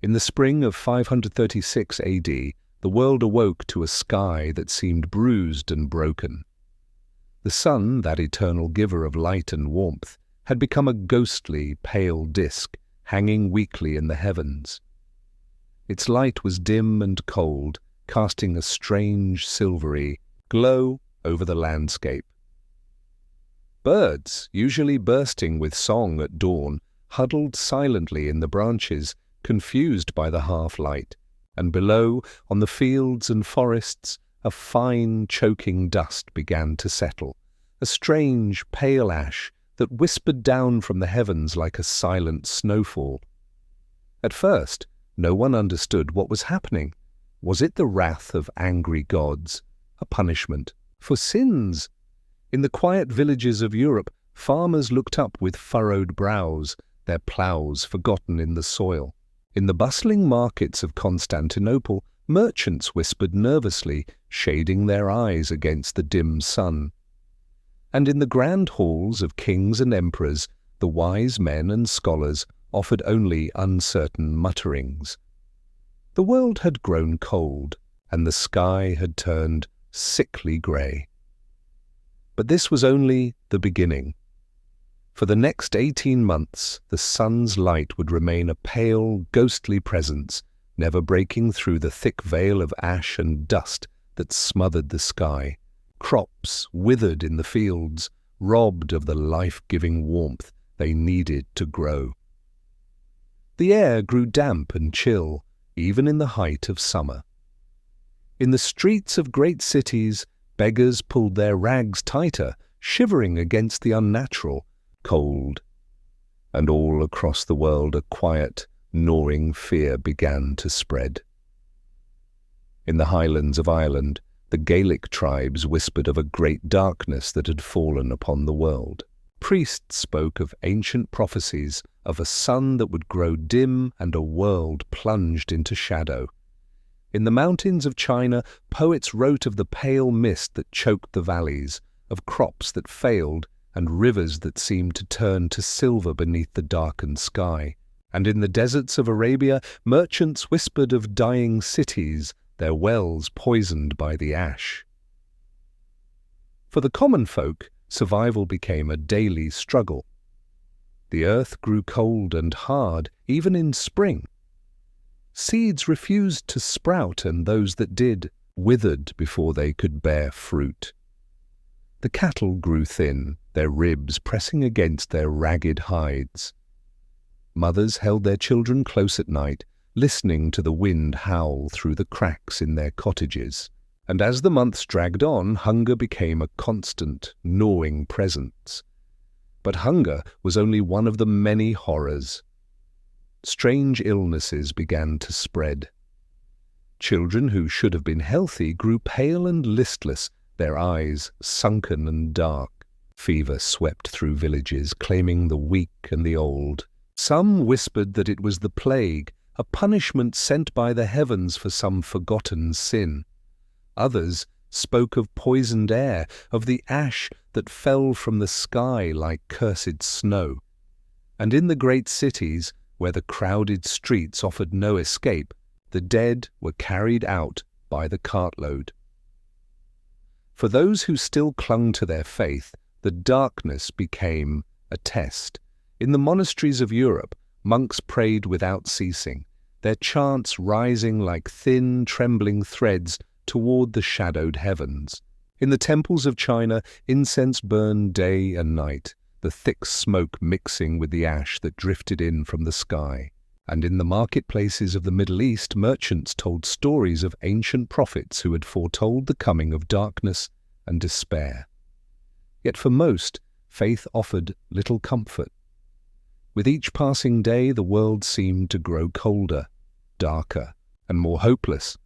In the spring of 536 AD, the world awoke to a sky that seemed bruised and broken. The sun, that eternal giver of light and warmth, had become a ghostly, pale disk, hanging weakly in the heavens. Its light was dim and cold, casting a strange, silvery glow over the landscape. Birds, usually bursting with song at dawn, huddled silently in the branches, confused by the half-light, and below, on the fields and forests, a fine, choking dust began to settle, a strange, pale ash that whispered down from the heavens like a silent snowfall. At first, no one understood what was happening. Was it the wrath of angry gods, a punishment for sins? In the quiet villages of Europe, farmers looked up with furrowed brows, their ploughs forgotten in the soil. In the bustling markets of Constantinople, merchants whispered nervously, shading their eyes against the dim sun. And in the grand halls of kings and emperors, the wise men and scholars offered only uncertain mutterings. The world had grown cold, and the sky had turned sickly grey. But this was only the beginning. For the next 18 months, the sun's light would remain a pale, ghostly presence, never breaking through the thick veil of ash and dust that smothered the sky. Crops withered in the fields, robbed of the life-giving warmth they needed to grow. The air grew damp and chill, even in the height of summer. In the streets of great cities, beggars pulled their rags tighter, shivering against the unnatural cold. And all across the world a quiet, gnawing fear began to spread. In the highlands of Ireland, the Gaelic tribes whispered of a great darkness that had fallen upon the world. Priests spoke of ancient prophecies, of a sun that would grow dim and a world plunged into shadow. In the mountains of China, poets wrote of the pale mist that choked the valleys, of crops that failed, and rivers that seemed to turn to silver beneath the darkened sky. And in the deserts of Arabia, merchants whispered of dying cities, their wells poisoned by the ash. For the common folk, survival became a daily struggle. The earth grew cold and hard, even in spring. Seeds refused to sprout, and those that did withered before they could bear fruit. The cattle grew thin, their ribs pressing against their ragged hides. Mothers held their children close at night, listening to the wind howl through the cracks in their cottages. And as the months dragged on, hunger became a constant, gnawing presence. But hunger was only one of the many horrors. Strange illnesses began to spread. Children who should have been healthy grew pale and listless, their eyes sunken and dark. Fever swept through villages, claiming the weak and the old. Some whispered that it was the plague, a punishment sent by the heavens for some forgotten sin. Others spoke of poisoned air, of the ash that fell from the sky like cursed snow. And in the great cities, where the crowded streets offered no escape, the dead were carried out by the cartload. For those who still clung to their faith, the darkness became a test. In the monasteries of Europe, monks prayed without ceasing, their chants rising like thin, trembling threads toward the shadowed heavens. In the temples of China, incense burned day and night, the thick smoke mixing with the ash that drifted in from the sky. And in the marketplaces of the Middle East, merchants told stories of ancient prophets who had foretold the coming of darkness and despair. Yet for most, faith offered little comfort. With each passing day, the world seemed to grow colder, darker, and more hopeless.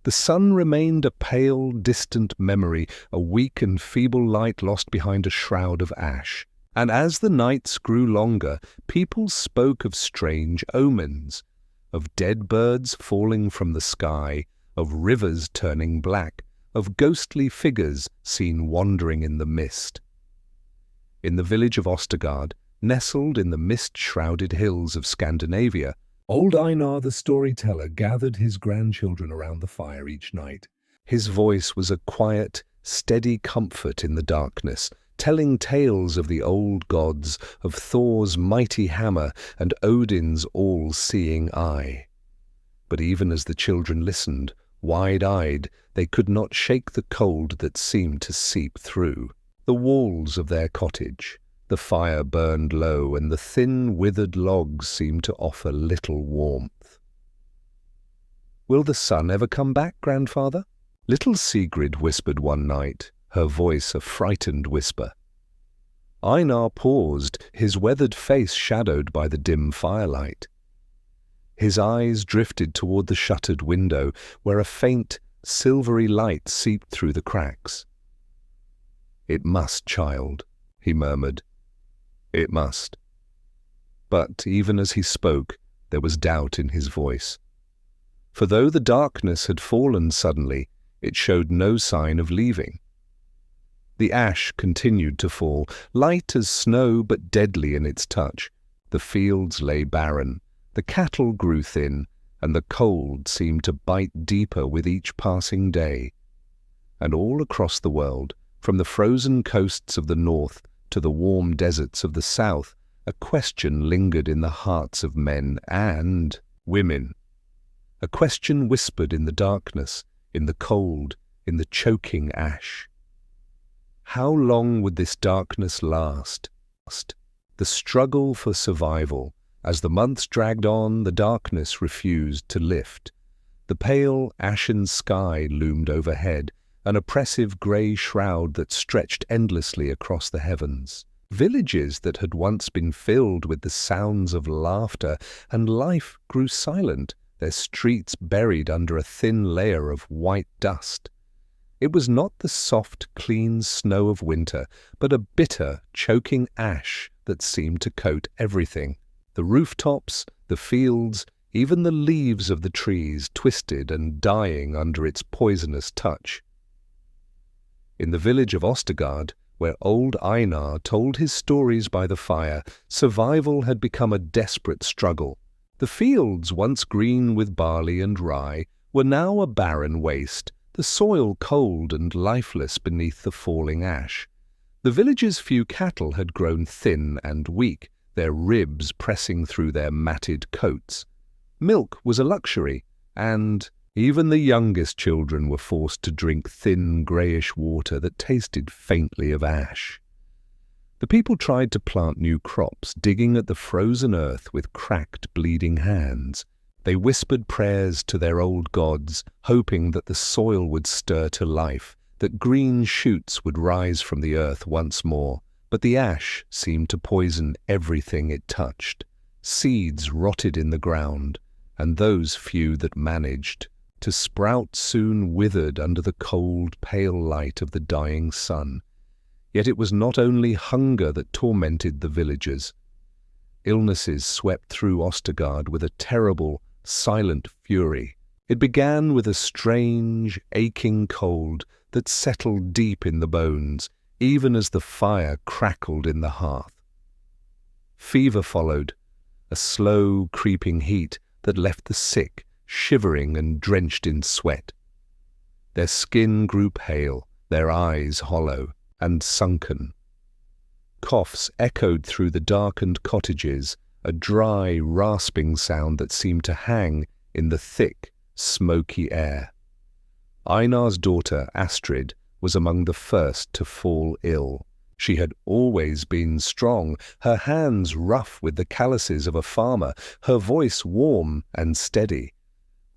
The sun remained a pale, distant memory, a weak and feeble light lost behind a shroud of ash. And as the nights grew longer, people spoke of strange omens, of dead birds falling from the sky, of rivers turning black, of ghostly figures seen wandering in the mist. In the village of Ostergaard, nestled in the mist-shrouded hills of Scandinavia, Old Einar the storyteller gathered his grandchildren around the fire each night. His voice was a quiet, steady comfort in the darkness, telling tales of the old gods, of Thor's mighty hammer and Odin's all-seeing eye. But even as the children listened, wide-eyed, they could not shake the cold that seemed to seep through the walls of their cottage. The fire burned low, and the thin, withered logs seemed to offer little warmth. "Will the sun ever come back, grandfather?" Little Sigrid whispered one night, her voice a frightened whisper. Einar paused, his weathered face shadowed by the dim firelight. His eyes drifted toward the shuttered window, where a faint, silvery light seeped through the cracks. "It must, child," he murmured. "It must." But even as he spoke, there was doubt in his voice. For though the darkness had fallen suddenly, it showed no sign of leaving. The ash continued to fall, light as snow but deadly in its touch. The fields lay barren, the cattle grew thin, and the cold seemed to bite deeper with each passing day. And all across the world, from the frozen coasts of the north to the warm deserts of the south, a question lingered in the hearts of men and women. A question whispered in the darkness, in the cold, in the choking ash. How long would this darkness last? The struggle for survival. As the months dragged on, the darkness refused to lift. The pale, ashen sky loomed overhead, an oppressive grey shroud that stretched endlessly across the heavens. Villages that had once been filled with the sounds of laughter and life grew silent, their streets buried under a thin layer of white dust. It was not the soft, clean snow of winter, but a bitter, choking ash that seemed to coat everything. The rooftops, the fields, even the leaves of the trees twisted and dying under its poisonous touch. In the village of Ostergard, where old Einar told his stories by the fire, survival had become a desperate struggle. The fields, once green with barley and rye, were now a barren waste, the soil cold and lifeless beneath the falling ash. The village's few cattle had grown thin and weak, their ribs pressing through their matted coats. Milk was a luxury, and even the youngest children were forced to drink thin, greyish water that tasted faintly of ash. The people tried to plant new crops, digging at the frozen earth with cracked, bleeding hands. They whispered prayers to their old gods, hoping that the soil would stir to life, that green shoots would rise from the earth once more. But the ash seemed to poison everything it touched. Seeds rotted in the ground, and those few that managed to sprout soon withered under the cold, pale light of the dying sun. Yet it was not only hunger that tormented the villagers. Illnesses swept through Ostergard with a terrible, silent fury. It began with a strange, aching cold that settled deep in the bones, even as the fire crackled in the hearth. Fever followed, a slow, creeping heat that left the sick shivering and drenched in sweat. Their skin grew pale, their eyes hollow and sunken. Coughs echoed through the darkened cottages, a dry, rasping sound that seemed to hang in the thick, smoky air. Einar's daughter, Astrid, was among the first to fall ill. She had always been strong, her hands rough with the calluses of a farmer, her voice warm and steady.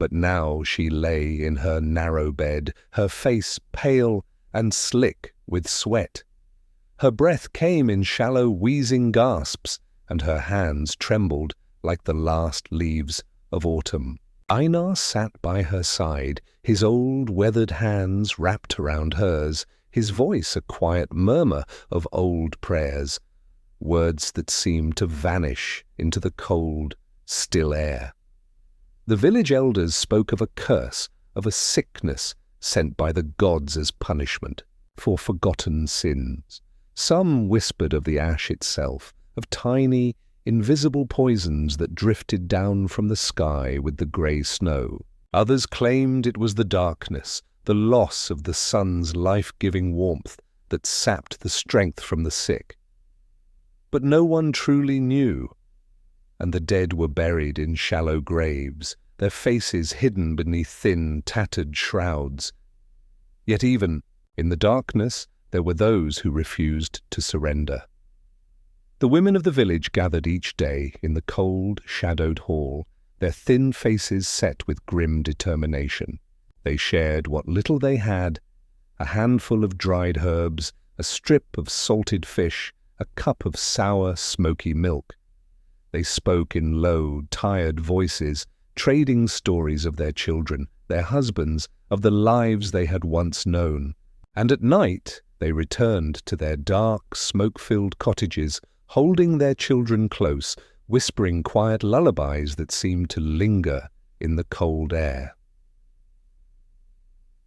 But now she lay in her narrow bed, her face pale and slick with sweat. Her breath came in shallow, wheezing gasps, and her hands trembled like the last leaves of autumn. Einar sat by her side, his old weathered hands wrapped around hers, his voice a quiet murmur of old prayers, words that seemed to vanish into the cold, still air. The village elders spoke of a curse, of a sickness sent by the gods as punishment for forgotten sins. Some whispered of the ash itself, of tiny, invisible poisons that drifted down from the sky with the grey snow. Others claimed it was the darkness, the loss of the sun's life-giving warmth that sapped the strength from the sick. But no one truly knew, and the dead were buried in shallow graves, their faces hidden beneath thin, tattered shrouds. Yet even in the darkness, there were those who refused to surrender. The women of the village gathered each day in the cold, shadowed hall, their thin faces set with grim determination. They shared what little they had, a handful of dried herbs, a strip of salted fish, a cup of sour, smoky milk. They spoke in low, tired voices, trading stories of their children, their husbands, of the lives they had once known. And at night they returned to their dark, smoke-filled cottages, holding their children close, whispering quiet lullabies that seemed to linger in the cold air.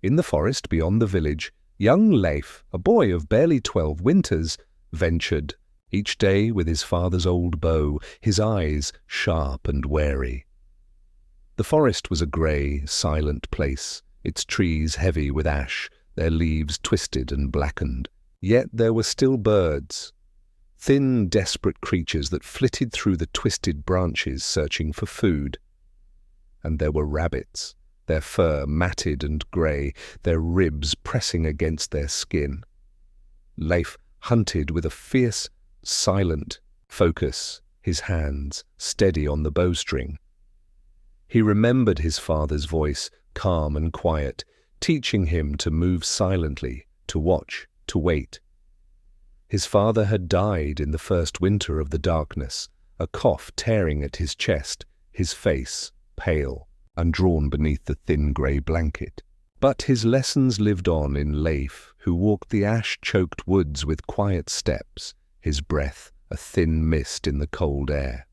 In the forest beyond the village, young Leif, a boy of barely 12 winters, ventured, each day with his father's old bow, his eyes sharp and wary. The forest was a grey, silent place, its trees heavy with ash, their leaves twisted and blackened. Yet there were still birds, thin, desperate creatures that flitted through the twisted branches searching for food. And there were rabbits, their fur matted and grey, their ribs pressing against their skin. Leif hunted with a fierce, silent focus, his hands steady on the bowstring. He remembered his father's voice, calm and quiet, teaching him to move silently, to watch, to wait. His father had died in the first winter of the darkness, a cough tearing at his chest, his face pale and drawn beneath the thin grey blanket. But his lessons lived on in Leif, who walked the ash-choked woods with quiet steps, his breath a thin mist in the cold air.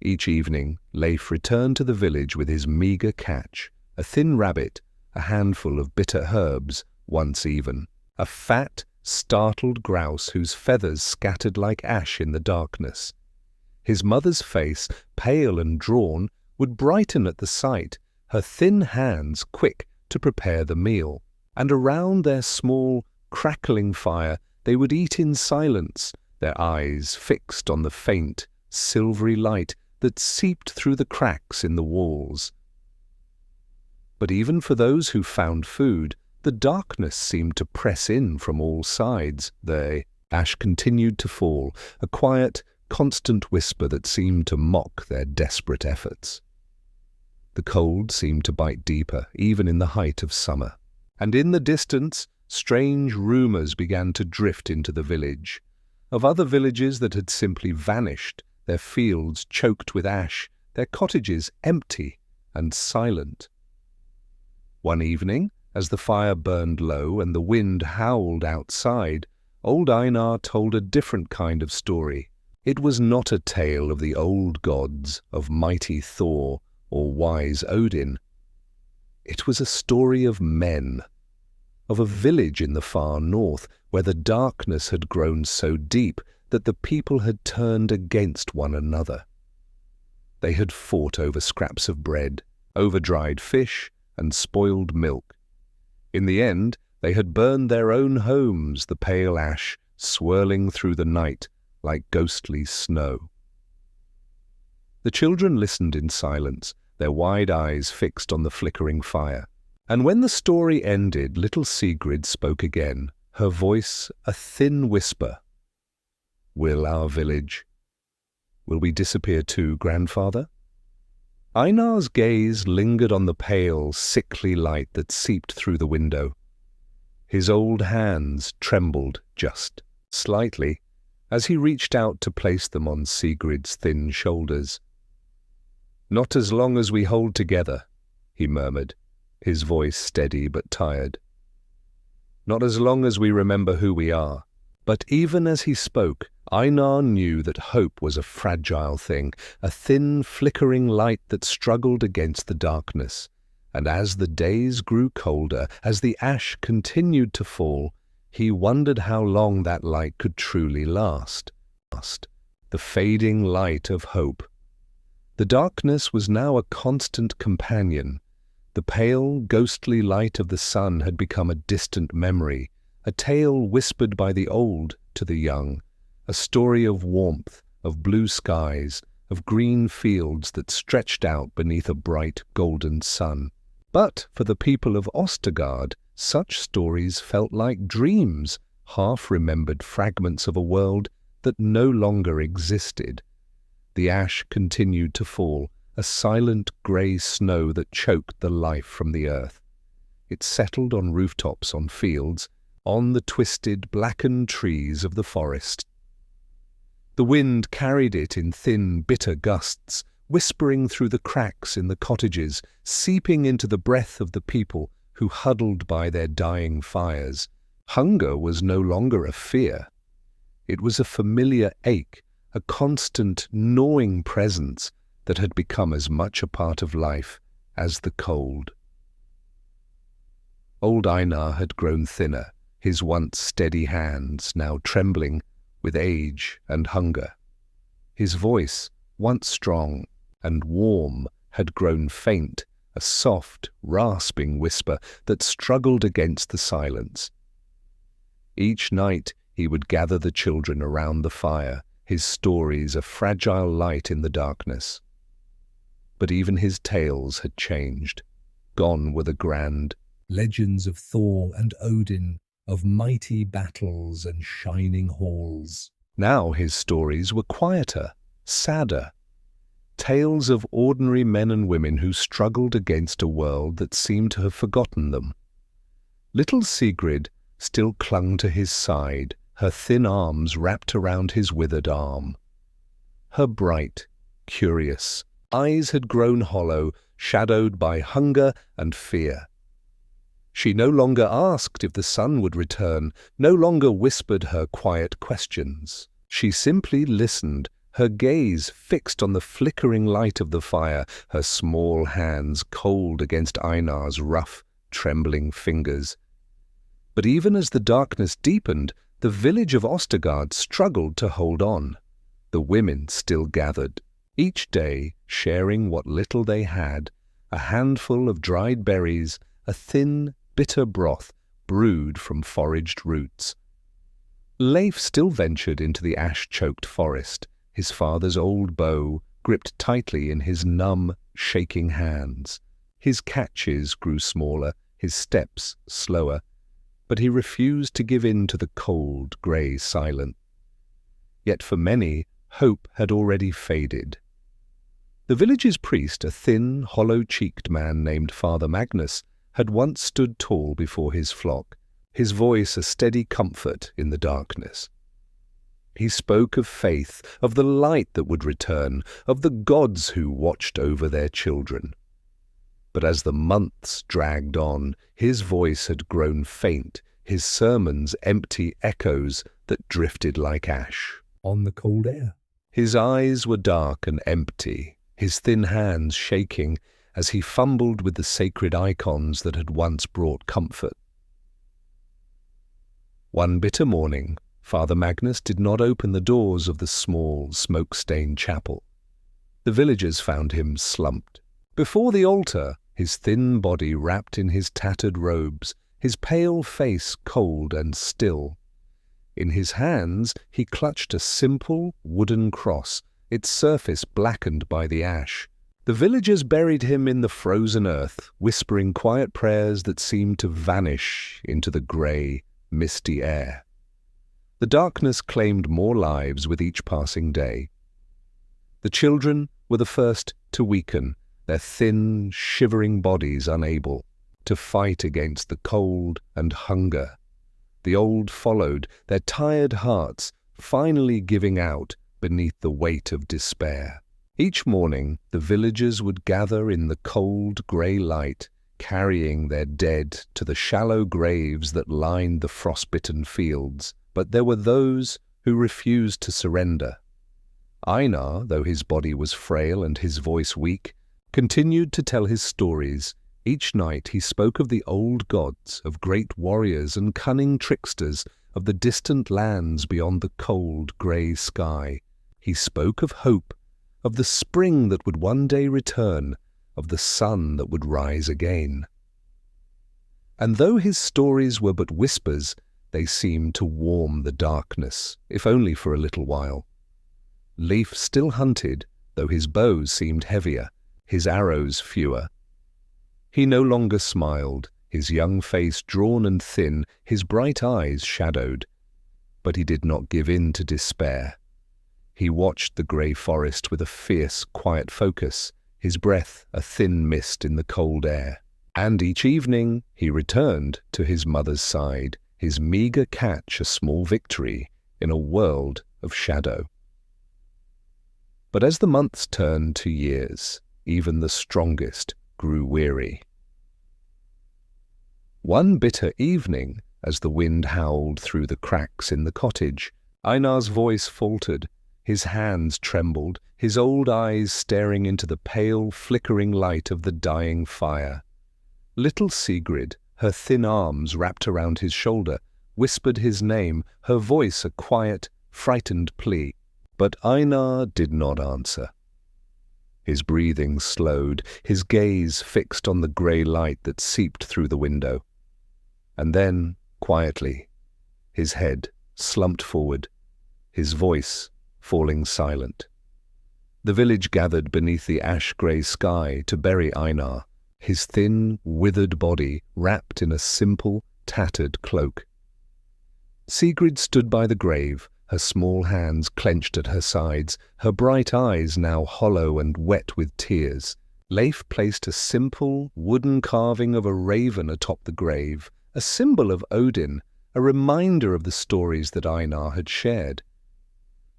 Each evening, Leif returned to the village with his meagre catch, a thin rabbit, a handful of bitter herbs, once even, a fat, startled grouse whose feathers scattered like ash in the darkness. His mother's face, pale and drawn, would brighten at the sight, her thin hands quick to prepare the meal, and around their small, crackling fire they would eat in silence, their eyes fixed on the faint, silvery light that seeped through the cracks in the walls. But even for those who found food, the darkness seemed to press in from all sides. The ash continued to fall, a quiet, constant whisper that seemed to mock their desperate efforts. The cold seemed to bite deeper, even in the height of summer. And in the distance, strange rumours began to drift into the village, of other villages that had simply vanished, their fields choked with ash, their cottages empty and silent. One evening, as the fire burned low and the wind howled outside, old Einar told a different kind of story. It was not a tale of the old gods, of mighty Thor or wise Odin. It was a story of men, of a village in the far north where the darkness had grown so deep that the people had turned against one another. They had fought over scraps of bread, over dried fish and spoiled milk. In the end, they had burned their own homes, the pale ash swirling through the night like ghostly snow. The children listened in silence, their wide eyes fixed on the flickering fire. And when the story ended, little Sigrid spoke again, her voice a thin whisper. "Will we disappear too, grandfather?" Einar's gaze lingered on the pale, sickly light that seeped through the window. His old hands trembled just slightly as he reached out to place them on Sigrid's thin shoulders. "Not as long as we hold together," he murmured, his voice steady but tired. "Not as long as we remember who we are." But even as he spoke, Einar knew that hope was a fragile thing, a thin, flickering light that struggled against the darkness. And as the days grew colder, as the ash continued to fall, he wondered how long that light could truly last. the fading light of hope. The darkness was now a constant companion. The pale, ghostly light of the sun had become a distant memory, a tale whispered by the old to the young, a story of warmth, of blue skies, of green fields that stretched out beneath a bright golden sun. But for the people of Ostergaard, such stories felt like dreams, half-remembered fragments of a world that no longer existed. The ash continued to fall, a silent grey snow that choked the life from the earth. It settled on rooftops, on fields, on the twisted, blackened trees of the forest. The wind carried it in thin, bitter gusts, whispering through the cracks in the cottages, seeping into the breath of the people who huddled by their dying fires. Hunger was no longer a fear. It was a familiar ache, a constant, gnawing presence that had become as much a part of life as the cold. Old Einar had grown thinner, his once steady hands now trembling with age and hunger. His voice, once strong and warm, had grown faint, a soft, rasping whisper that struggled against the silence. Each night he would gather the children around the fire, his stories a fragile light in the darkness. But even his tales had changed. Gone were the grand legends of Thor and Odin, of mighty battles and shining halls. Now his stories were quieter, sadder. Tales of ordinary men and women who struggled against a world that seemed to have forgotten them. Little Sigrid still clung to his side, her thin arms wrapped around his withered arm. Her bright, curious eyes had grown hollow, shadowed by hunger and fear. She no longer asked if the sun would return, no longer whispered her quiet questions. She simply listened, her gaze fixed on the flickering light of the fire, her small hands cold against Einar's rough, trembling fingers. But even as the darkness deepened, the village of Ostergaard struggled to hold on. The women still gathered, each day sharing what little they had, a handful of dried berries, a thin, bitter broth brewed from foraged roots. Leif still ventured into the ash-choked forest, his father's old bow gripped tightly in his numb, shaking hands. His catches grew smaller, his steps slower, but he refused to give in to the cold, grey silence. Yet for many, hope had already faded. The village's priest, a thin, hollow-cheeked man named Father Magnus, had once stood tall before his flock, his voice a steady comfort in the darkness. He spoke of faith, of the light that would return, of the gods who watched over their children. But as the months dragged on, his voice had grown faint, his sermons empty echoes that drifted like ash on the cold air. His eyes were dark and empty, his thin hands shaking as he fumbled with the sacred icons that had once brought comfort. One bitter morning, Father Magnus did not open the doors of the small, smoke-stained chapel. The villagers found him slumped. Before the altar, his thin body wrapped in his tattered robes, his pale face cold and still. In his hands he clutched a simple wooden cross, its surface blackened by the ash. The villagers buried him in the frozen earth, whispering quiet prayers that seemed to vanish into the grey, misty air. The darkness claimed more lives with each passing day. The children were the first to weaken, their thin, shivering bodies unable to fight against the cold and hunger. The old followed, their tired hearts finally giving out beneath the weight of despair. Each morning, the villagers would gather in the cold, grey light, carrying their dead to the shallow graves that lined the frost-bitten fields. But there were those who refused to surrender. Einar, though his body was frail and his voice weak, continued to tell his stories. Each night he spoke of the old gods, of great warriors and cunning tricksters, of the distant lands beyond the cold, grey sky. He spoke of hope, of the spring that would one day return, of the sun that would rise again. And though his stories were but whispers, they seemed to warm the darkness, if only for a little while. Leif still hunted, though his bows seemed heavier, his arrows fewer. He no longer smiled, his young face drawn and thin, his bright eyes shadowed. But he did not give in to despair. He watched the grey forest with a fierce, quiet focus, his breath a thin mist in the cold air. And each evening he returned to his mother's side, his meagre catch a small victory in a world of shadow. But as the months turned to years, even the strongest grew weary. One bitter evening, as the wind howled through the cracks in the cottage, Einar's voice faltered, his hands trembled, his old eyes staring into the pale, flickering light of the dying fire. Little Sigrid, her thin arms wrapped around his shoulder, whispered his name, her voice a quiet, frightened plea. But Einar did not answer. His breathing slowed, his gaze fixed on the grey light that seeped through the window. And then, quietly, his head slumped forward, his voice falling silent. The village gathered beneath the ash-grey sky to bury Einar, his thin, withered body wrapped in a simple, tattered cloak. Sigrid stood by the grave, her small hands clenched at her sides, her bright eyes now hollow and wet with tears. Leif placed a simple, wooden carving of a raven atop the grave, a symbol of Odin, a reminder of the stories that Einar had shared.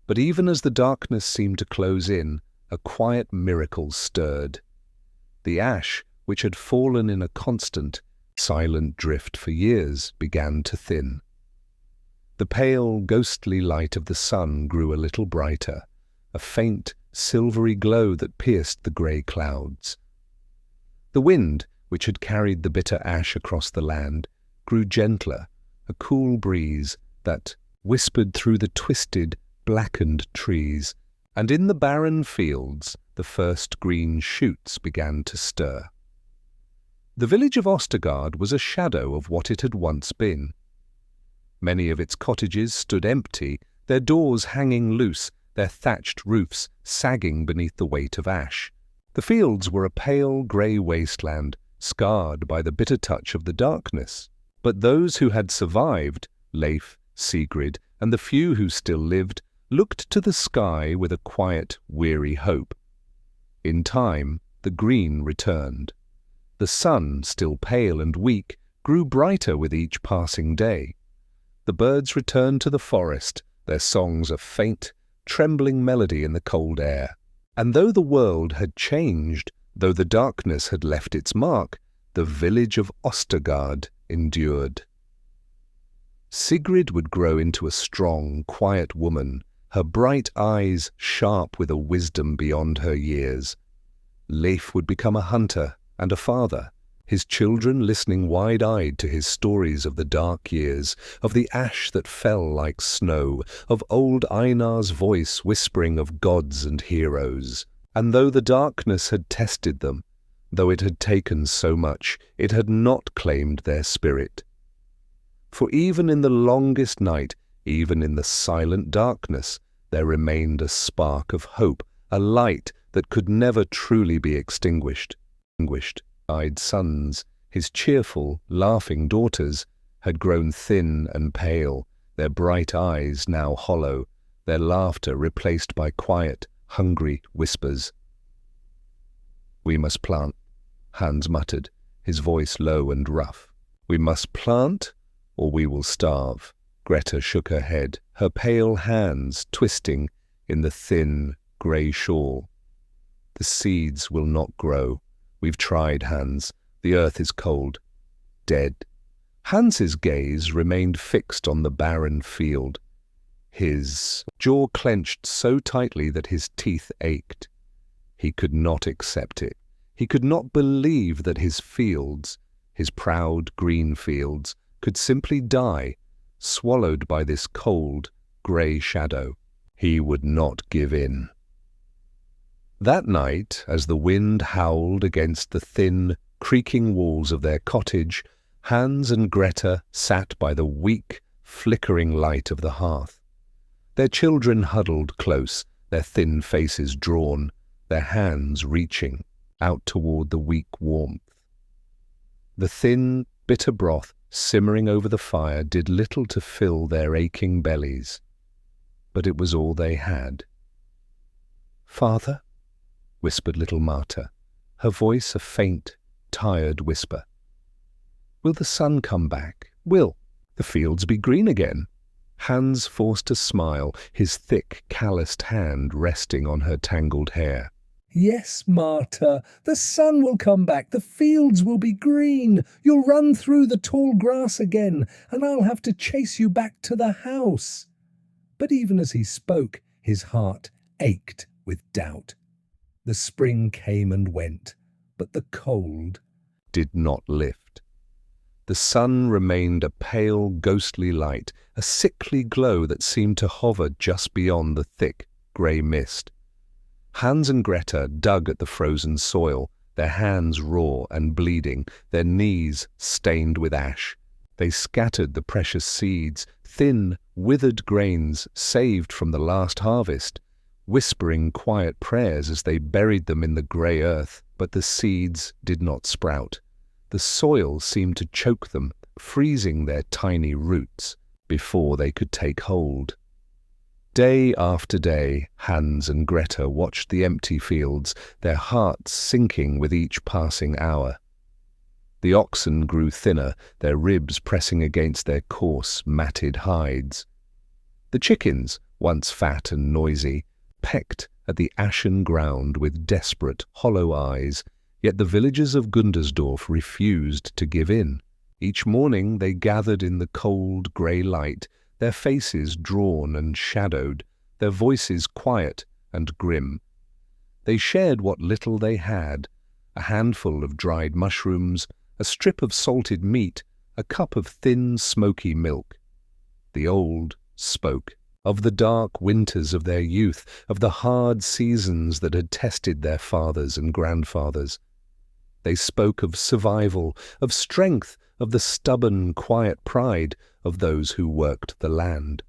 But even as the darkness seemed to close in, a quiet miracle stirred. The ash, which had fallen in a constant, silent drift for years, began to thin. The pale, ghostly light of the sun grew a little brighter, a faint, silvery glow that pierced the grey clouds. The wind, which had carried the bitter ash across the land, grew gentler, a cool breeze that whispered through the twisted, blackened trees, and in the barren fields the first green shoots began to stir. The village of Ostergard was a shadow of what it had once been. Many of its cottages stood empty, their doors hanging loose, their thatched roofs sagging beneath the weight of ash. The fields were a pale grey wasteland, scarred by the bitter touch of the darkness. But those who had survived, Leif, Sigrid, and the few who still lived, looked to the sky with a quiet, weary hope. In time, the green returned. The sun, still pale and weak, grew brighter with each passing day. The birds returned to the forest, their songs a faint, trembling melody in the cold air. And though the world had changed, though the darkness had left its mark, the village of Ostergard endured. Sigrid would grow into a strong, quiet woman, her bright eyes sharp with a wisdom beyond her years. Leif would become a hunter and a father, his children listening wide-eyed to his stories of the dark years, of the ash that fell like snow, of old Einar's voice whispering of gods and heroes. And though the darkness had tested them, though it had taken so much, it had not claimed their spirit. For even in the longest night, even in the silent darkness, there remained a spark of hope, a light that could never truly be extinguished. Eyed sons, his cheerful, laughing daughters, had grown thin and pale, their bright eyes now hollow, their laughter replaced by quiet, hungry whispers. "We must plant," Hans muttered, his voice low and rough. "We must plant, or we will starve." Greta shook her head, her pale hands twisting in the thin, grey shawl. "The seeds will not grow. We've tried, Hans. The earth is cold. Dead." Hans's gaze remained fixed on the barren field. His jaw clenched so tightly that his teeth ached. He could not accept it. He could not believe that his fields, his proud green fields, could simply die, swallowed by this cold, grey shadow. He would not give in. That night, as the wind howled against the thin, creaking walls of their cottage, Hans and Greta sat by the weak, flickering light of the hearth. Their children huddled close, their thin faces drawn, their hands reaching out toward the weak warmth. The thin, bitter broth simmering over the fire did little to fill their aching bellies, but it was all they had. "Father," whispered little Marta, her voice a faint, tired whisper. "Will the sun come back? Will the fields be green again?" Hans forced a smile, his thick, calloused hand resting on her tangled hair. "Yes, Marta, the sun will come back, the fields will be green, you'll run through the tall grass again, and I'll have to chase you back to the house." But even as he spoke, his heart ached with doubt. The spring came and went, but the cold did not lift. The sun remained a pale, ghostly light, a sickly glow that seemed to hover just beyond the thick, grey mist. Hans and Greta dug at the frozen soil, their hands raw and bleeding, their knees stained with ash. They scattered the precious seeds, thin, withered grains saved from the last harvest, whispering quiet prayers as they buried them in the grey earth, but the seeds did not sprout. The soil seemed to choke them, freezing their tiny roots before they could take hold. Day after day, Hans and Greta watched the empty fields, their hearts sinking with each passing hour. The oxen grew thinner, their ribs pressing against their coarse, matted hides. The chickens, once fat and noisy, pecked at the ashen ground with desperate, hollow eyes, yet the villagers of Gundersdorf refused to give in. Each morning they gathered in the cold, grey light, their faces drawn and shadowed, their voices quiet and grim. They shared what little they had, a handful of dried mushrooms, a strip of salted meat, a cup of thin, smoky milk. The old spoke of the dark winters of their youth, of the hard seasons that had tested their fathers and grandfathers. They spoke of survival, of strength, of the stubborn, quiet pride of those who worked the land.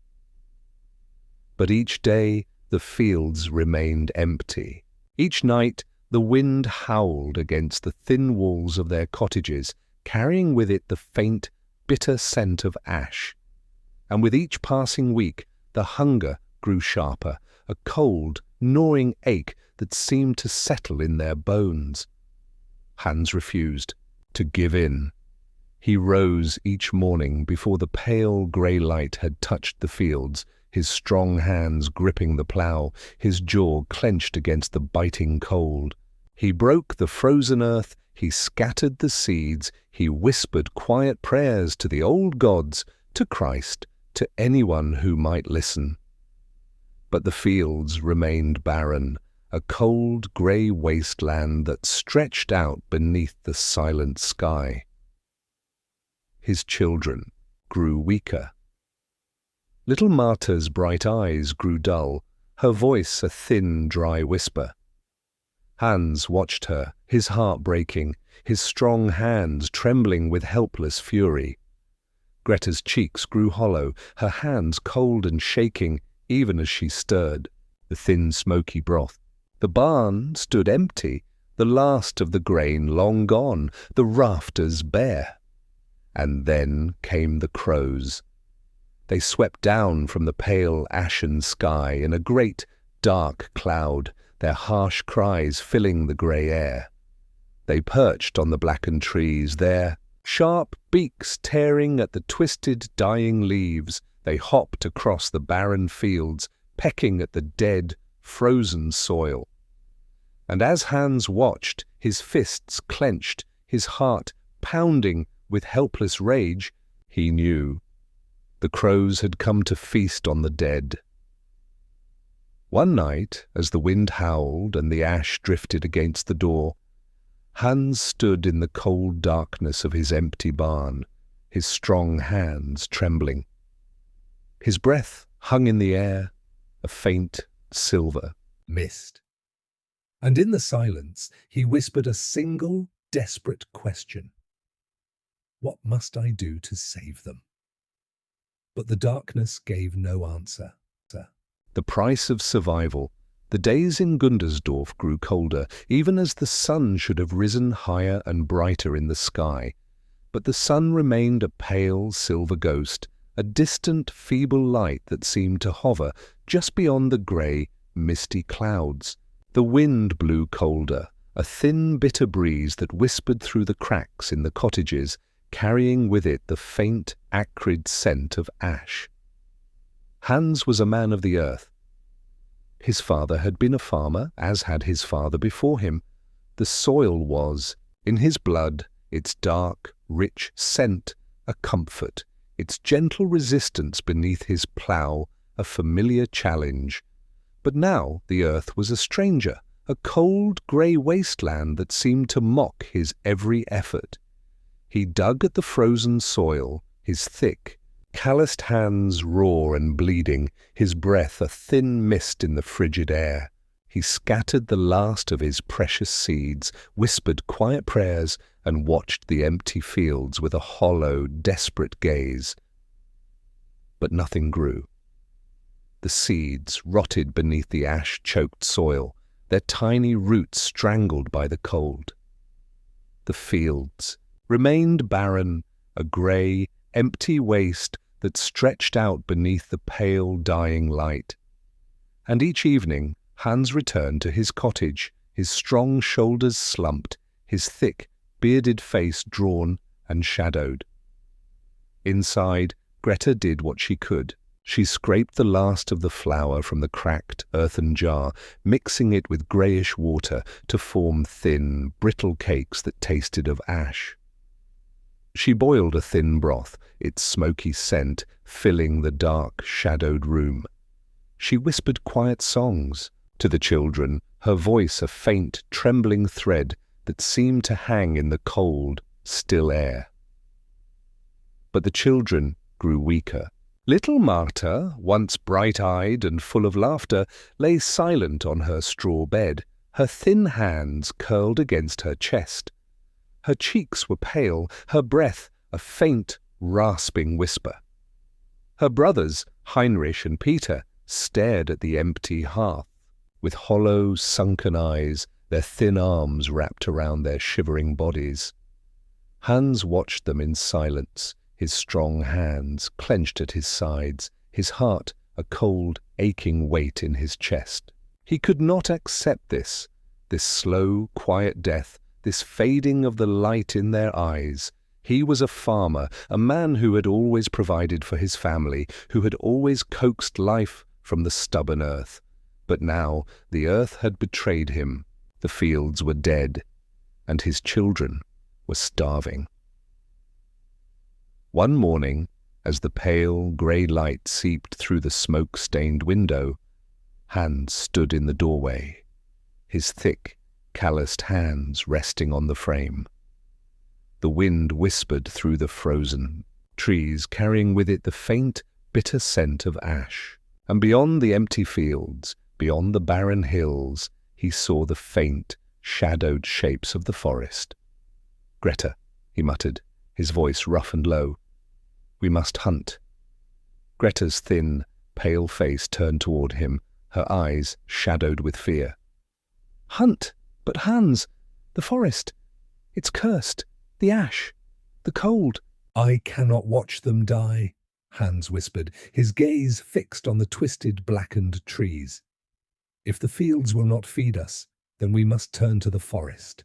But each day the fields remained empty. Each night the wind howled against the thin walls of their cottages, carrying with it the faint, bitter scent of ash. And with each passing week the hunger grew sharper, a cold, gnawing ache that seemed to settle in their bones. Hans refused to give in. He rose each morning before the pale grey light had touched the fields, his strong hands gripping the plough, his jaw clenched against the biting cold. He broke the frozen earth, he scattered the seeds, he whispered quiet prayers to the old gods, to Christ, to anyone who might listen. But the fields remained barren, a cold grey wasteland that stretched out beneath the silent sky. His children grew weaker. Little Marta's bright eyes grew dull, her voice a thin, dry whisper. Hans watched her, his heart breaking, his strong hands trembling with helpless fury. Greta's cheeks grew hollow, her hands cold and shaking even as she stirred the thin, smoky broth. The barn stood empty, the last of the grain long gone, the rafters bare. And then came the crows. They swept down from the pale, ashen sky in a great, dark cloud, their harsh cries filling the grey air. They perched on the blackened trees, their sharp beaks tearing at the twisted, dying leaves. They hopped across the barren fields, pecking at the dead, frozen soil. And as Hans watched, his fists clenched, his heart pounding with helpless rage, he knew the crows had come to feast on the dead. One night, as the wind howled and the ash drifted against the door, Hans stood in the cold darkness of his empty barn, his strong hands trembling. His breath hung in the air, a faint silver. Mist. And in the silence, he whispered a single, desperate question. What must I do to save them? But the darkness gave no answer. The price of survival. The days in Gundersdorf grew colder, even as the sun should have risen higher and brighter in the sky. But the sun remained a pale silver ghost, a distant, feeble light that seemed to hover just beyond the grey, misty clouds. The wind blew colder, a thin, bitter breeze that whispered through the cracks in the cottages, carrying with it the faint, acrid scent of ash. Hans was a man of the earth. His father had been a farmer, as had his father before him. The soil was, in his blood, its dark, rich scent, a comfort, its gentle resistance beneath his plough, a familiar challenge. But now the earth was a stranger, a cold, grey wasteland that seemed to mock his every effort. He dug at the frozen soil, his thick, calloused hands raw and bleeding, his breath a thin mist in the frigid air. He scattered the last of his precious seeds, whispered quiet prayers, and watched the empty fields with a hollow, desperate gaze. But nothing grew. The seeds rotted beneath the ash-choked soil, their tiny roots strangled by the cold. The fields remained barren, a grey, empty waste that stretched out beneath the pale, dying light. And each evening Hans returned to his cottage, his strong shoulders slumped, his thick, bearded face drawn and shadowed. Inside, Greta did what she could. She scraped the last of the flour from the cracked earthen jar, mixing it with greyish water to form thin, brittle cakes that tasted of ash. She boiled a thin broth, its smoky scent filling the dark, shadowed room. She whispered quiet songs to the children, her voice a faint, trembling thread that seemed to hang in the cold, still air. But the children grew weaker. Little Marta, once bright-eyed and full of laughter, lay silent on her straw bed, her thin hands curled against her chest. Her cheeks were pale, her breath a faint, rasping whisper. Her brothers, Heinrich and Peter, stared at the empty hearth, with hollow, sunken eyes, their thin arms wrapped around their shivering bodies. Hans watched them in silence, his strong hands clenched at his sides, his heart a cold, aching weight in his chest. He could not accept this slow, quiet death, this fading of the light in their eyes. He was a farmer, a man who had always provided for his family, who had always coaxed life from the stubborn earth. But now the earth had betrayed him, the fields were dead, and his children were starving. One morning, as the pale, grey light seeped through the smoke-stained window, Hans stood in the doorway, his thick, calloused hands resting on the frame. The wind whispered through the frozen trees, carrying with it the faint, bitter scent of ash. And beyond the empty fields, beyond the barren hills, he saw the faint, shadowed shapes of the forest. "Greta," he muttered, his voice rough and low. "We must hunt." Greta's thin, pale face turned toward him, her eyes shadowed with fear. "Hunt? But Hans, the forest, it's cursed. The ash, the cold." "I cannot watch them die," Hans whispered, his gaze fixed on the twisted, blackened trees. "If the fields will not feed us, then we must turn to the forest."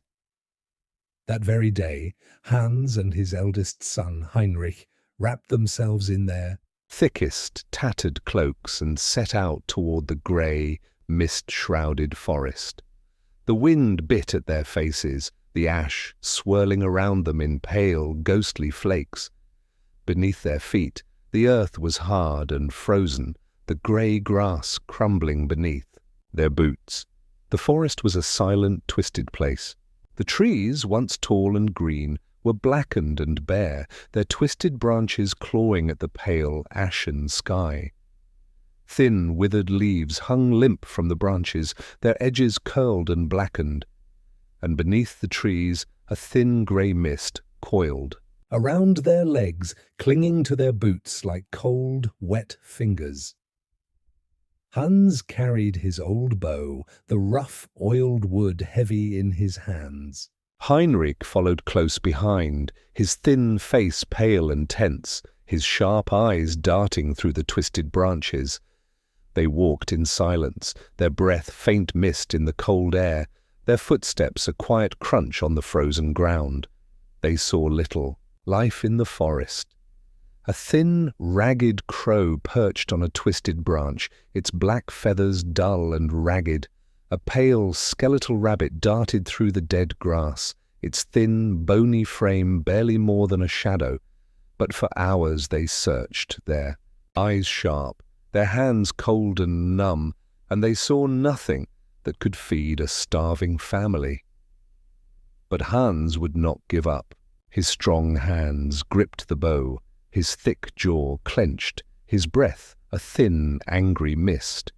That very day, Hans and his eldest son, Heinrich, wrapped themselves in their thickest, tattered cloaks and set out toward the grey, mist-shrouded forest. The wind bit at their faces, the ash swirling around them in pale, ghostly flakes. Beneath their feet, the earth was hard and frozen, the grey grass crumbling beneath their boots. The forest was a silent, twisted place. The trees, once tall and green, were blackened and bare, their twisted branches clawing at the pale, ashen sky. Thin, withered leaves hung limp from the branches, their edges curled and blackened. And beneath the trees, a thin grey mist coiled. Around their legs, clinging to their boots like cold, wet fingers. Hans carried his old bow, the rough, oiled wood heavy in his hands. Heinrich followed close behind, his thin face pale and tense, his sharp eyes darting through the twisted branches. They walked in silence, their breath faint mist in the cold air, their footsteps a quiet crunch on the frozen ground. They saw little, life in the forest. A thin, ragged crow perched on a twisted branch, its black feathers dull and ragged. A pale, skeletal rabbit darted through the dead grass, its thin, bony frame barely more than a shadow. But for hours they searched there, eyes sharp, their hands cold and numb, and they saw nothing that could feed a starving family. But Hans would not give up. His strong hands gripped the bow, his thick jaw clenched, his breath a thin, angry mist.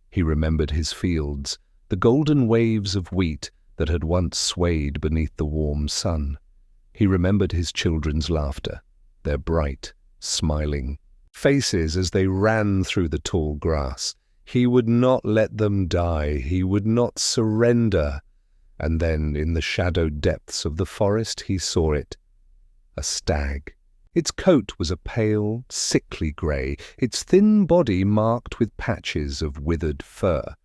He remembered his fields, the golden waves of wheat that had once swayed beneath the warm sun. He remembered his children's laughter, their bright, smiling faces as they ran through the tall grass. He would not let them die, he would not surrender. And then, in the shadowed depths of the forest, he saw it. A stag. Its coat was a pale, sickly grey, its thin body marked with patches of withered fur.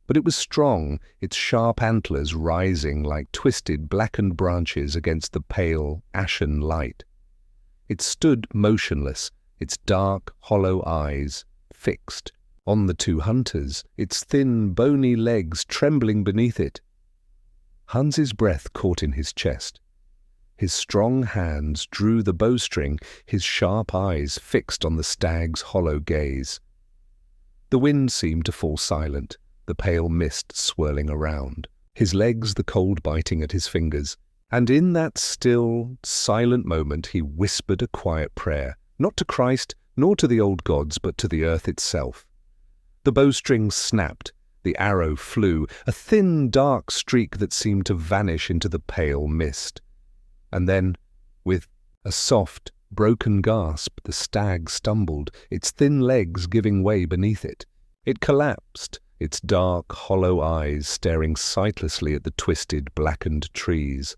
But it was strong, its sharp antlers rising like twisted, blackened branches against the pale, ashen light. It stood motionless, its dark, hollow eyes fixed on the two hunters, its thin, bony legs trembling beneath it. Hans's breath caught in his chest. His strong hands drew the bowstring, his sharp eyes fixed on the stag's hollow gaze. The wind seemed to fall silent, the pale mist swirling around, his legs the cold biting at his fingers. And in that still, silent moment he whispered a quiet prayer, not to Christ, nor to the old gods, but to the earth itself. The bowstring snapped, the arrow flew, a thin, dark streak that seemed to vanish into the pale mist. And then, with a soft, broken gasp, the stag stumbled, its thin legs giving way beneath it. It collapsed, its dark, hollow eyes staring sightlessly at the twisted, blackened trees.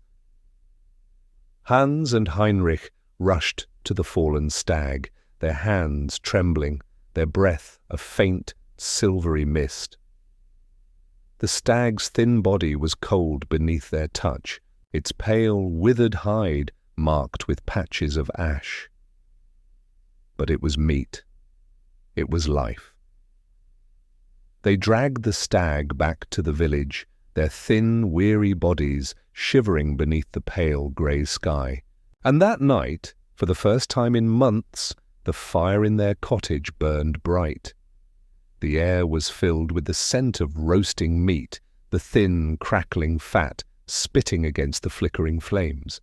Hans and Heinrich rushed to the fallen stag, their hands trembling, their breath a faint, silvery mist. The stag's thin body was cold beneath their touch, its pale, withered hide marked with patches of ash. But it was meat. It was life. They dragged the stag back to the village, their thin, weary bodies shivering beneath the pale grey sky. And that night, for the first time in months, the fire in their cottage burned bright. The air was filled with the scent of roasting meat, the thin, crackling fat spitting against the flickering flames.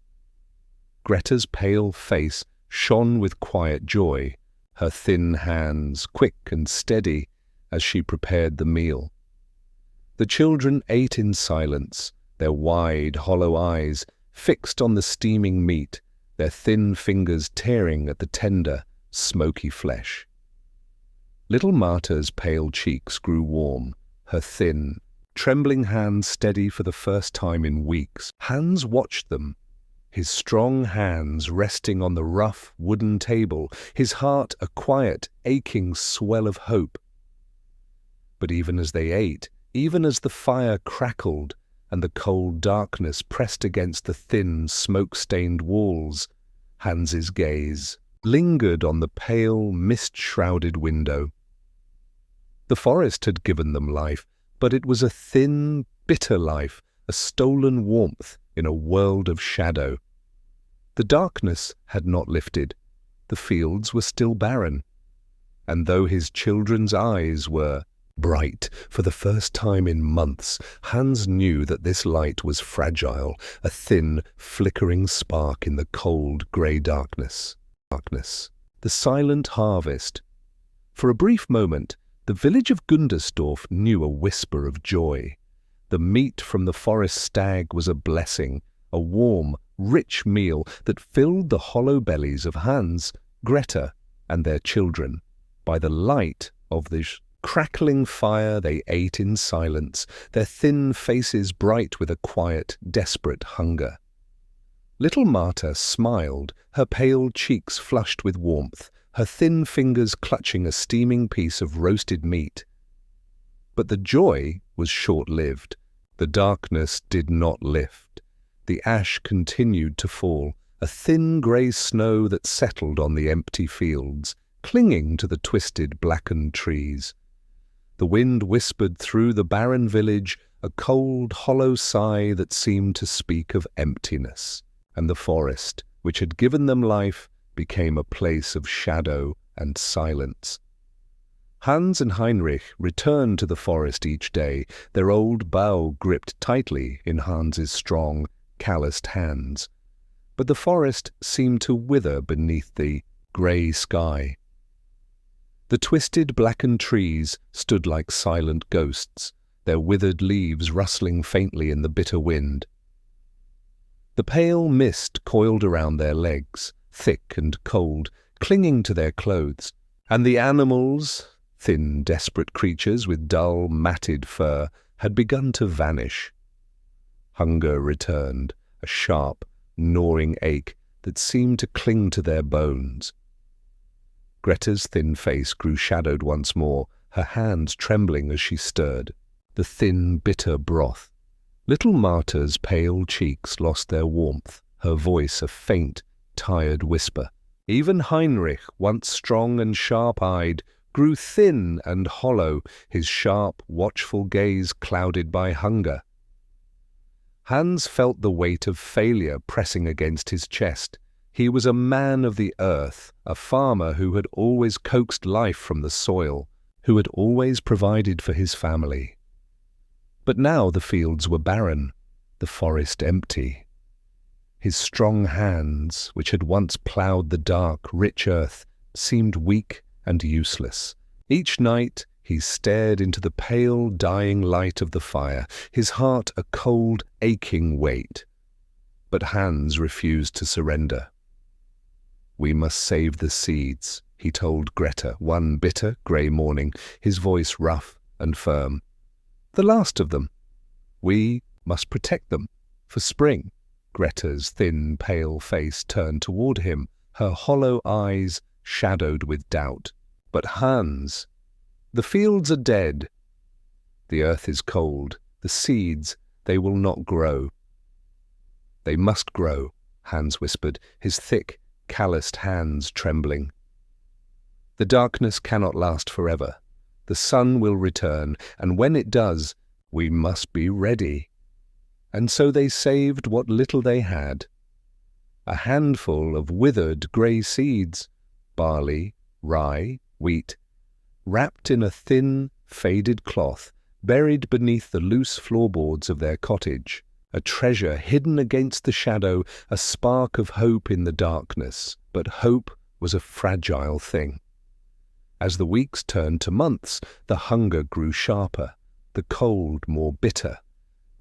Greta's pale face shone with quiet joy, her thin hands quick and steady as she prepared the meal. The children ate in silence, their wide, hollow eyes fixed on the steaming meat, their thin fingers tearing at the tender, smoky flesh. Little Marta's pale cheeks grew warm, her thin, trembling hands steady for the first time in weeks. Hans watched them, his strong hands resting on the rough wooden table, his heart a quiet, aching swell of hope. But even as they ate, even as the fire crackled and the cold darkness pressed against the thin, smoke-stained walls, Hans's gaze lingered on the pale, mist-shrouded window. The forest had given them life, but it was a thin, bitter life, a stolen warmth in a world of shadow. The darkness had not lifted. The fields were still barren. And though his children's eyes were bright for the first time in months, Hans knew that this light was fragile, a thin, flickering spark in the cold, grey darkness. The silent harvest. For a brief moment, The village of Gundersdorf knew a whisper of joy. The meat from the forest stag was a blessing, a warm, rich meal that filled the hollow bellies of Hans, Greta, and their children. By the light of the crackling fire they ate in silence, their thin faces bright with a quiet, desperate hunger. Little Marta smiled, her pale cheeks flushed with warmth, her thin fingers clutching a steaming piece of roasted meat. But the joy was short-lived. The darkness did not lift. The ash continued to fall, a thin grey snow that settled on the empty fields, clinging to the twisted, blackened trees. The wind whispered through the barren village, a cold, hollow sigh that seemed to speak of emptiness, and the forest, which had given them life, became a place of shadow and silence. Hans and Heinrich returned to the forest each day, their old bow gripped tightly in Hans's strong, calloused hands. But the forest seemed to wither beneath the grey sky. The twisted, blackened trees stood like silent ghosts, their withered leaves rustling faintly in the bitter wind. The pale mist coiled around their legs, thick and cold, clinging to their clothes, and the animals, thin, desperate creatures with dull, matted fur, had begun to vanish. Hunger returned, a sharp, gnawing ache that seemed to cling to their bones. Greta's thin face grew shadowed once more, her hands trembling as she stirred the thin, bitter broth. Little Marta's pale cheeks lost their warmth, her voice a faint, tired whisper. Even Heinrich, once strong and sharp-eyed, grew thin and hollow, his sharp, watchful gaze clouded by hunger. Hans felt the weight of failure pressing against his chest. He was a man of the earth, a farmer who had always coaxed life from the soil, who had always provided for his family. But now the fields were barren, the forest empty. His strong hands, which had once ploughed the dark, rich earth, seemed weak and useless. Each night he stared into the pale, dying light of the fire, his heart a cold, aching weight. But Hans refused to surrender. "We must save the seeds," he told Greta one bitter, grey morning, his voice rough and firm. "The last of them. We must protect them for spring." Greta's thin, pale face turned toward him, her hollow eyes shadowed with doubt. "But Hans, the fields are dead. The earth is cold. The seeds, they will not grow." "They must grow," Hans whispered, his thick, calloused hands trembling. "The darkness cannot last forever. The sun will return, and when it does, we must be ready." And so they saved what little they had. A handful of withered grey seeds, barley, rye, wheat, wrapped in a thin, faded cloth, buried beneath the loose floorboards of their cottage, a treasure hidden against the shadow, a spark of hope in the darkness. But hope was a fragile thing. As the weeks turned to months, the hunger grew sharper, the cold more bitter.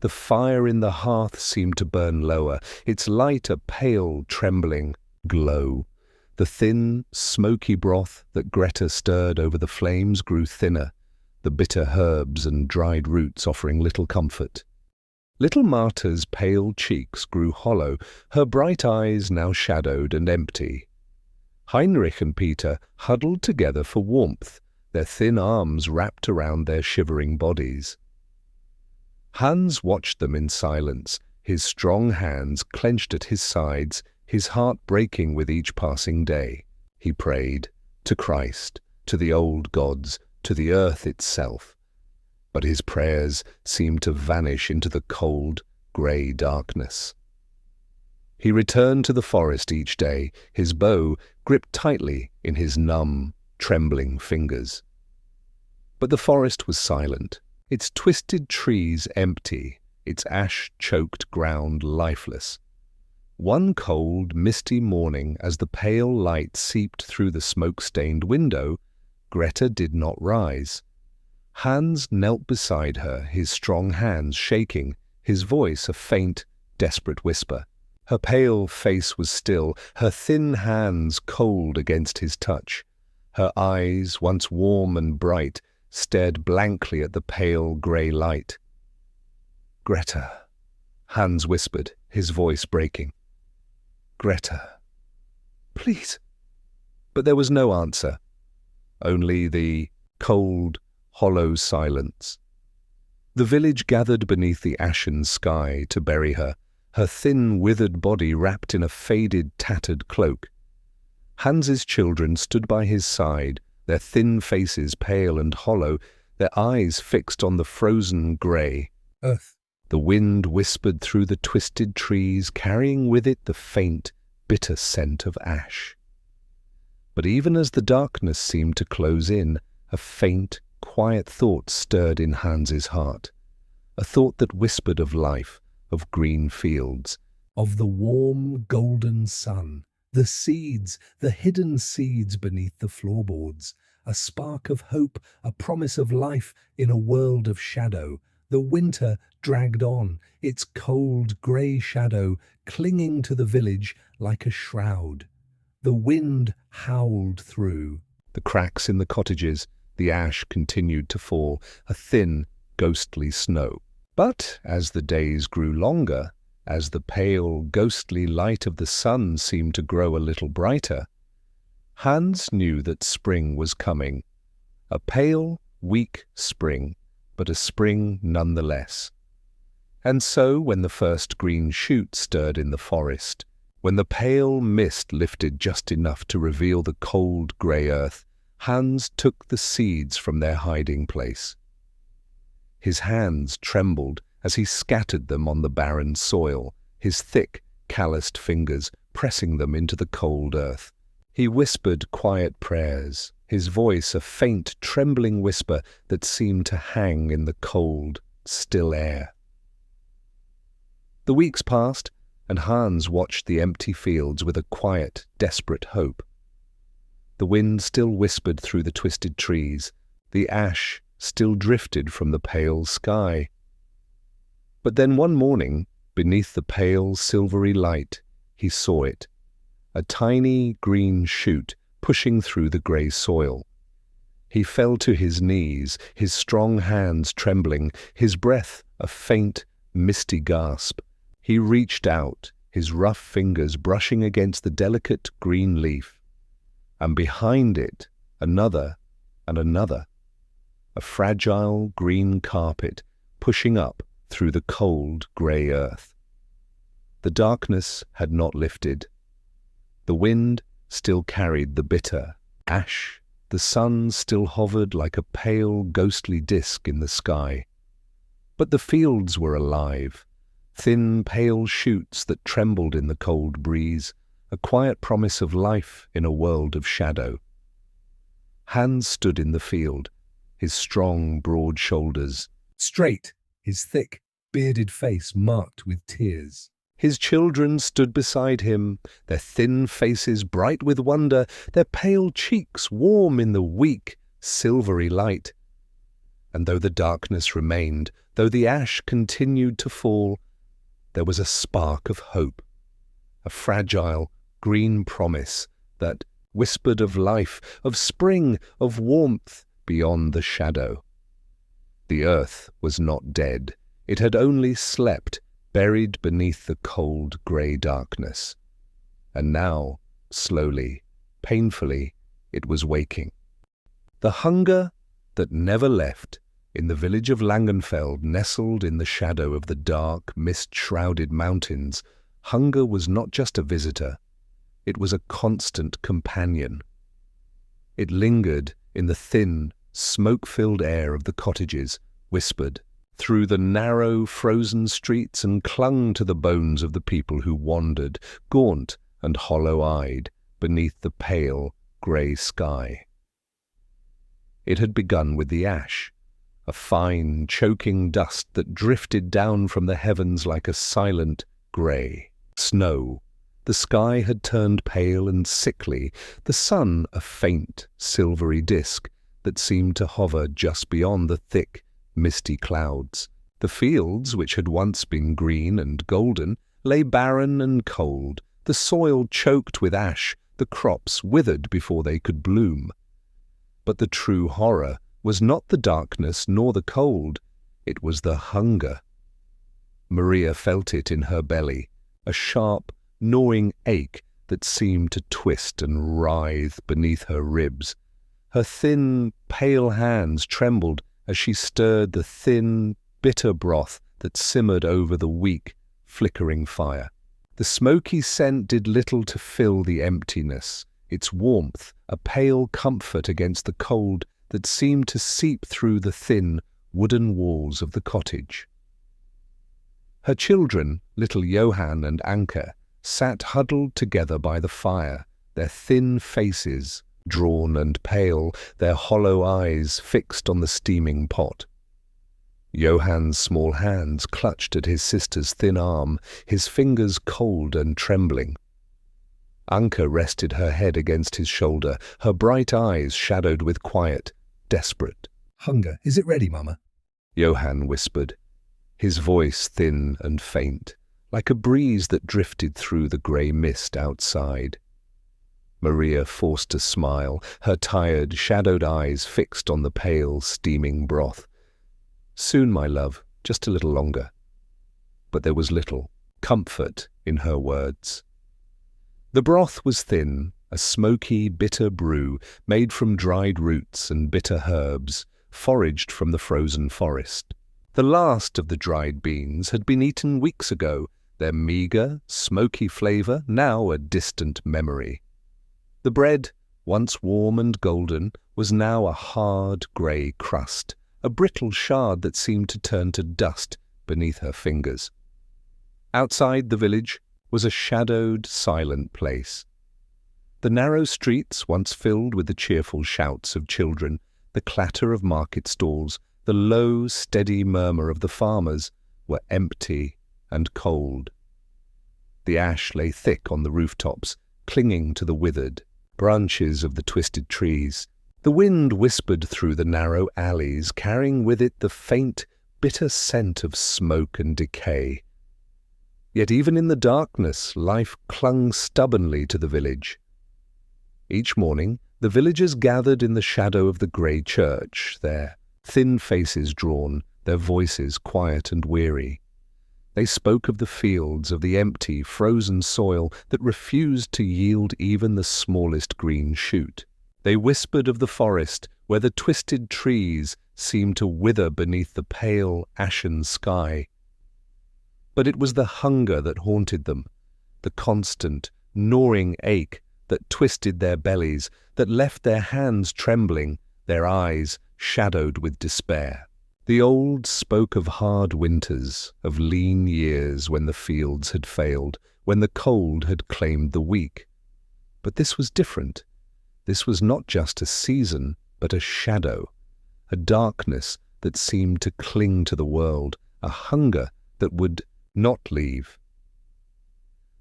The fire in the hearth seemed to burn lower, its light a pale, trembling glow. The thin, smoky broth that Greta stirred over the flames grew thinner, the bitter herbs and dried roots offering little comfort. Little Marta's pale cheeks grew hollow, her bright eyes now shadowed and empty. Heinrich and Peter huddled together for warmth, their thin arms wrapped around their shivering bodies. Hans watched them in silence, his strong hands clenched at his sides, his heart breaking with each passing day. He prayed, to Christ, to the old gods, to the earth itself. But his prayers seemed to vanish into the cold, grey darkness. He returned to the forest each day, his bow gripped tightly in his numb, trembling fingers. But the forest was silent, its twisted trees empty, its ash-choked ground lifeless. One cold, misty morning, as the pale light seeped through the smoke-stained window, Greta did not rise. Hans knelt beside her, his strong hands shaking, his voice a faint, desperate whisper. Her pale face was still, her thin hands cold against his touch. Her eyes, once warm and bright, stared blankly at the pale grey light. "Greta," Hans whispered, his voice breaking. "Greta, please." But there was no answer, only the cold, hollow silence. The village gathered beneath the ashen sky to bury her, her thin, withered body wrapped in a faded, tattered cloak. Hans's children stood by his side, their thin faces pale and hollow, their eyes fixed on the frozen grey earth. The wind whispered through the twisted trees, carrying with it the faint, bitter scent of ash. But even as the darkness seemed to close in, a faint, quiet thought stirred in Hans's heart, a thought that whispered of life, of green fields, Of the warm, golden sun, the seeds, the hidden seeds beneath the floorboards, a spark of hope, a promise of life in a world of shadow. The winter dragged on, its cold, grey shadow clinging to the village like a shroud. The wind howled through. the cracks in the cottages, the ash continued to fall, a thin, ghostly snow. But as the days grew longer, as the pale, ghostly light of the sun seemed to grow a little brighter, Hans knew that spring was coming. A pale, weak spring, but a spring nonetheless. And so, when the first green shoot stirred in the forest, when the pale mist lifted just enough to reveal the cold grey earth, Hans took the seeds from their hiding place. His hands trembled as he scattered them on the barren soil, his thick, calloused fingers pressing them into the cold earth. He whispered quiet prayers, his voice a faint, trembling whisper that seemed to hang in the cold, still air. The weeks passed, and Hans watched the empty fields with a quiet, desperate hope. The wind still whispered through the twisted trees, the ash still drifted from the pale sky. But then one morning, beneath the pale, silvery light, he saw it, a tiny green shoot pushing through the grey soil. He fell to his knees, his strong hands trembling, his breath a faint, misty gasp. He reached out, his rough fingers brushing against the delicate green leaf. And behind it, another and another. A fragile green carpet pushing up through the cold grey earth. The darkness had not lifted. The wind still carried the bitter ash. The sun still hovered like a pale, ghostly disk in the sky. But the fields were alive. Thin, pale shoots that trembled in the cold breeze, a quiet promise of life in a world of shadow. Hans stood in the field, his strong, broad shoulders Straight, his thick, bearded face marked with tears. His children stood beside him, their thin faces bright with wonder, their pale cheeks warm in the weak, silvery light. And though the darkness remained, though the ash continued to fall, there was a spark of hope, a fragile, green promise that whispered of life, of spring, of warmth beyond the shadow. The earth was not dead. It had only slept, buried beneath the cold grey darkness. And now, slowly, painfully, it was waking. The hunger that never left, in the village of Langenfeld, nestled in the shadow of the dark, mist-shrouded mountains, hunger was not just a visitor, it was a constant companion. It lingered in the thin, smoke-filled air of the cottages, whispered through the narrow, frozen streets, and clung to the bones of the people who wandered, gaunt and hollow-eyed, beneath the pale, grey sky. It had begun with the ash, a fine, choking dust that drifted down from the heavens like a silent, grey snow. The sky had turned pale and sickly, the sun a faint, silvery disk, that seemed to hover just beyond the thick, misty clouds. The fields, which had once been green and golden, lay barren and cold, the soil choked with ash, the crops withered before they could bloom. But the true horror was not the darkness nor the cold, it was the hunger. Maria felt it in her belly, a sharp, gnawing ache that seemed to twist and writhe beneath her ribs. Her thin, pale hands trembled as she stirred the thin, bitter broth that simmered over the weak, flickering fire. The smoky scent did little to fill the emptiness, its warmth a pale comfort against the cold that seemed to seep through the thin, wooden walls of the cottage. Her children, little Johann and Anke, sat huddled together by the fire, their thin faces drawn and pale, their hollow eyes fixed on the steaming pot. Johann's small hands clutched at his sister's thin arm, his fingers cold and trembling. Anke rested her head against his shoulder, her bright eyes shadowed with quiet, desperate. "Hunger, is it ready, Mama?" Johann whispered, his voice thin and faint, like a breeze that drifted through the grey mist outside. Maria forced a smile, her tired, shadowed eyes fixed on the pale, steaming broth. "Soon, my love, just a little longer." But there was little comfort in her words. The broth was thin, a smoky, bitter brew made from dried roots and bitter herbs, foraged from the frozen forest. The last of the dried beans had been eaten weeks ago, their meagre, smoky flavour now a distant memory. The bread, once warm and golden, was now a hard grey crust, a brittle shard that seemed to turn to dust beneath her fingers. Outside the village was a shadowed, silent place. The narrow streets, once filled with the cheerful shouts of children, the clatter of market stalls, the low, steady murmur of the farmers, were empty and cold. The ash lay thick on the rooftops, clinging to the withered branches of the twisted trees. The wind whispered through the narrow alleys, carrying with it the faint, bitter scent of smoke and decay. Yet even in the darkness, life clung stubbornly to the village. Each morning, the villagers gathered in the shadow of the grey church, their thin faces drawn, their voices quiet and weary. They spoke of the fields, of the empty, frozen soil that refused to yield even the smallest green shoot. They whispered of the forest, where the twisted trees seemed to wither beneath the pale, ashen sky. But it was the hunger that haunted them, the constant, gnawing ache that twisted their bellies, that left their hands trembling, their eyes shadowed with despair. The old spoke of hard winters, of lean years when the fields had failed, when the cold had claimed the weak. But this was different. This was not just a season, but a shadow, a darkness that seemed to cling to the world, a hunger that would not leave.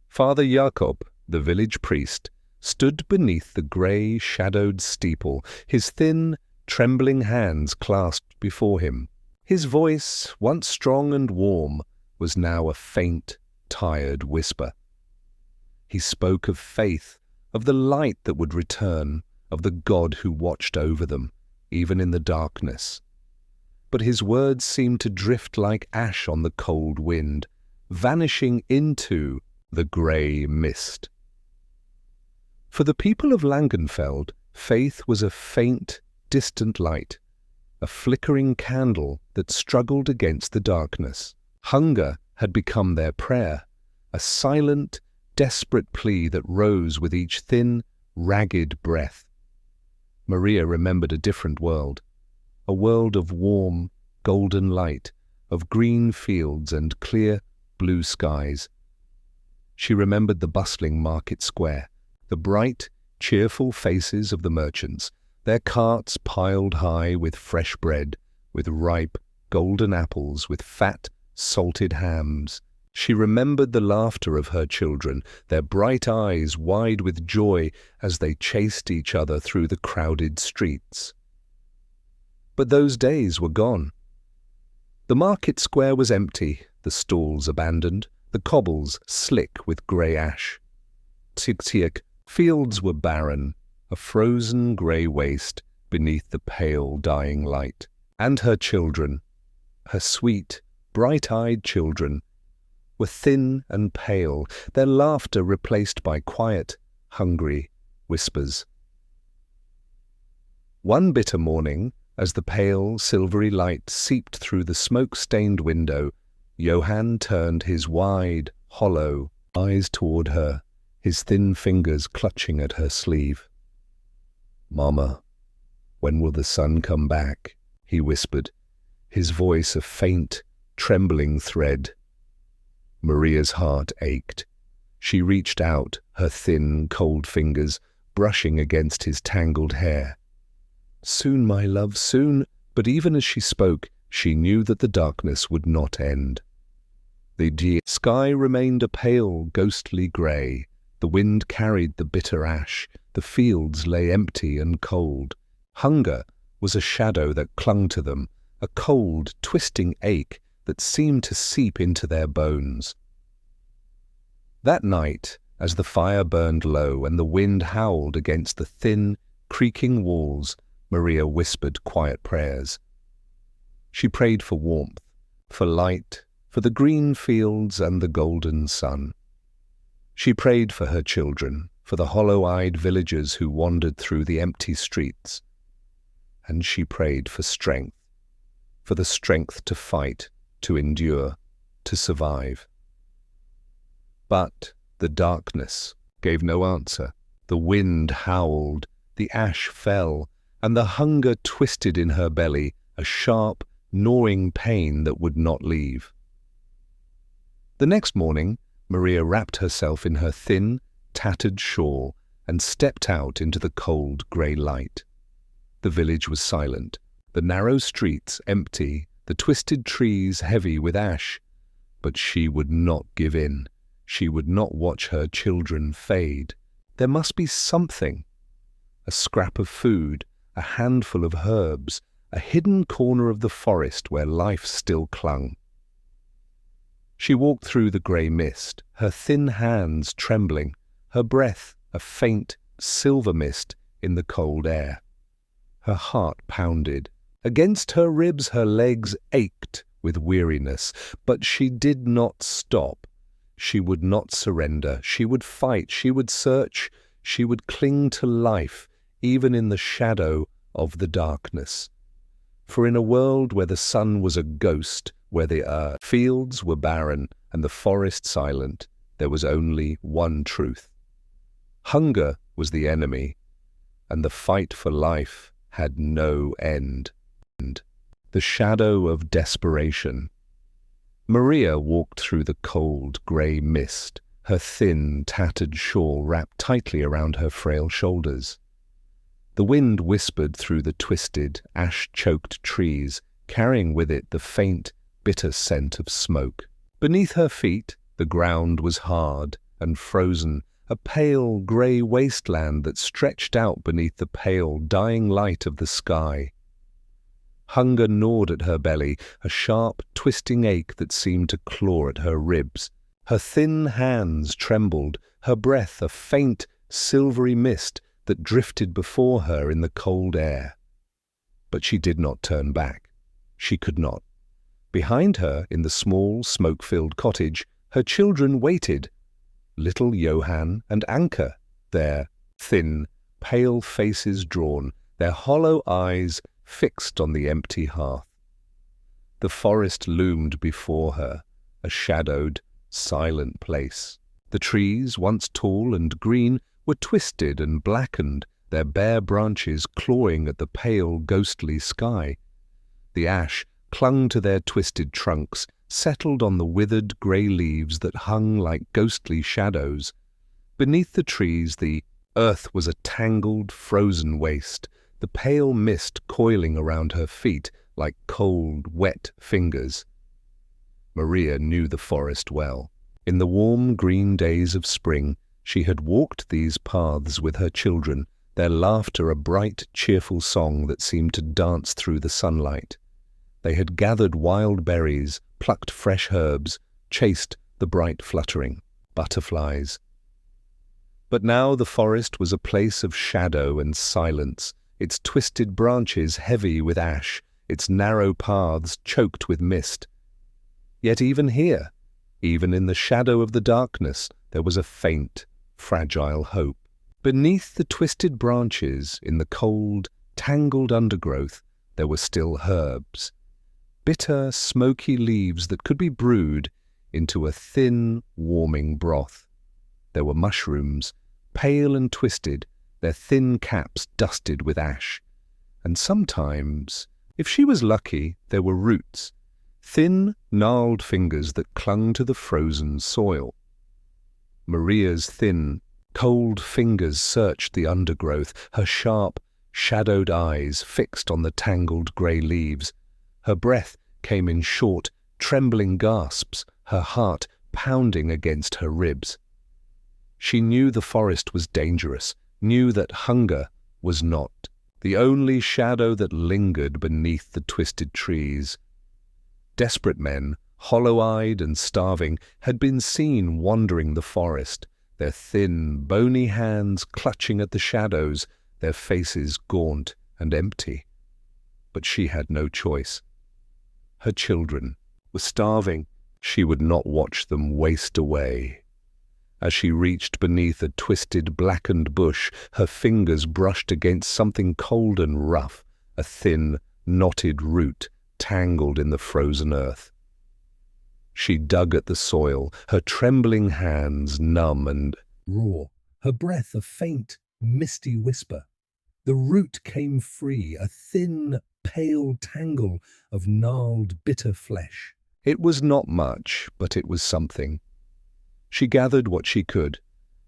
Father Jakob, the village priest, stood beneath the grey, shadowed steeple, his thin, trembling hands clasped before him. His voice, once strong and warm, was now a faint, tired whisper. He spoke of faith, of the light that would return, of the God who watched over them, even in the darkness. But his words seemed to drift like ash on the cold wind, vanishing into the grey mist. For the people of Langenfeld, faith was a faint, distant light, a flickering candle that struggled against the darkness. Hunger had become their prayer, a silent, desperate plea that rose with each thin, ragged breath. Maria remembered a different world, a world of warm, golden light, of green fields and clear, blue skies. She remembered the bustling market square, the bright, cheerful faces of the merchants, their carts piled high with fresh bread, with ripe, golden apples, with fat, salted hams. She remembered the laughter of her children, their bright eyes wide with joy as they chased each other through the crowded streets. But those days were gone. The market square was empty, the stalls abandoned, the cobbles slick with grey ash. Tsiik fields were barren, a frozen grey waste beneath the pale dying light. And her children, her sweet, bright-eyed children, were thin and pale, their laughter replaced by quiet, hungry whispers. One bitter morning, as the pale, silvery light seeped through the smoke-stained window, Johann turned his wide, hollow eyes toward her, his thin fingers clutching at her sleeve. "Mama, when will the sun come back?" he whispered, his voice a faint, trembling thread. Maria's heart ached. She reached out, her thin, cold fingers brushing against his tangled hair. "Soon, my love, soon." But even as she spoke, she knew that the darkness would not end. The sky remained a pale, ghostly grey. The wind carried the bitter ash. The fields lay empty and cold. Hunger was a shadow that clung to them, a cold, twisting ache that seemed to seep into their bones. That night, as the fire burned low and the wind howled against the thin, creaking walls, Maria whispered quiet prayers. She prayed for warmth, for light, for the green fields and the golden sun. She prayed for her children, for the hollow-eyed villagers who wandered through the empty streets. And she prayed for the strength to fight, to endure, to survive. But the darkness gave no answer. The wind howled, the ash fell, and the hunger twisted in her belly, a sharp, gnawing pain that would not leave. The next morning, Maria wrapped herself in her thin, tattered shawl and stepped out into the cold, grey light. The village was silent, the narrow streets empty, the twisted trees heavy with ash. But she would not give in. She would not watch her children fade. There must be something. A scrap of food, a handful of herbs, a hidden corner of the forest where life still clung. She walked through the grey mist, her thin hands trembling, her breath a faint, silver mist in the cold air. Her heart pounded. Against her ribs her legs ached with weariness, but she did not stop. She would not surrender. She would fight. She would search. She would cling to life, even in the shadow of the darkness. For in a world where the sun was a ghost, where the fields were barren and the forest silent, there was only one truth. Hunger was the enemy, and the fight for life had no end. The shadow of desperation. Maria walked through the cold, grey mist, her thin, tattered shawl wrapped tightly around her frail shoulders. The wind whispered through the twisted, ash-choked trees, carrying with it the faint, bitter scent of smoke. Beneath her feet, the ground was hard and frozen, a pale, grey wasteland that stretched out beneath the pale, dying light of the sky. Hunger gnawed at her belly, a sharp, twisting ache that seemed to claw at her ribs. Her thin hands trembled, her breath a faint, silvery mist that drifted before her in the cold air. But she did not turn back. She could not. Behind her, in the small, smoke-filled cottage, her children waited. Little Johann and Anke, their thin, pale faces drawn, their hollow eyes fixed on the empty hearth. The forest loomed before her, a shadowed, silent place. The trees, once tall and green, were twisted and blackened, their bare branches clawing at the pale, ghostly sky. The ash clung to their twisted trunks, settled on the withered grey leaves that hung like ghostly shadows. Beneath the trees, the earth was a tangled, frozen waste, the pale mist coiling around her feet like cold, wet fingers. Maria knew the forest well. In the warm, green days of spring, she had walked these paths with her children, their laughter a bright, cheerful song that seemed to dance through the sunlight. They had gathered wild berries, plucked fresh herbs, chased the bright fluttering butterflies. But now the forest was a place of shadow and silence, its twisted branches heavy with ash, its narrow paths choked with mist. Yet even here, even in the shadow of the darkness, there was a faint, fragile hope. Beneath the twisted branches, in the cold, tangled undergrowth, there were still herbs. Bitter, smoky leaves that could be brewed into a thin, warming broth. There were mushrooms, pale and twisted, their thin caps dusted with ash. And sometimes, if she was lucky, there were roots, thin, gnarled fingers that clung to the frozen soil. Maria's thin, cold fingers searched the undergrowth, her sharp, shadowed eyes fixed on the tangled grey leaves. Her breath came in short, trembling gasps, her heart pounding against her ribs. She knew the forest was dangerous, knew that hunger was not, the only shadow that lingered beneath the twisted trees. Desperate men, hollow-eyed and starving, had been seen wandering the forest, their thin, bony hands clutching at the shadows, their faces gaunt and empty. But she had no choice. Her children were starving. She would not watch them waste away. As she reached beneath a twisted, blackened bush, her fingers brushed against something cold and rough, a thin, knotted root tangled in the frozen earth. She dug at the soil, her trembling hands numb and raw, her breath a faint, misty whisper. The root came free, a thin, pale tangle of gnarled, bitter flesh. It was not much, but it was something. She gathered what she could,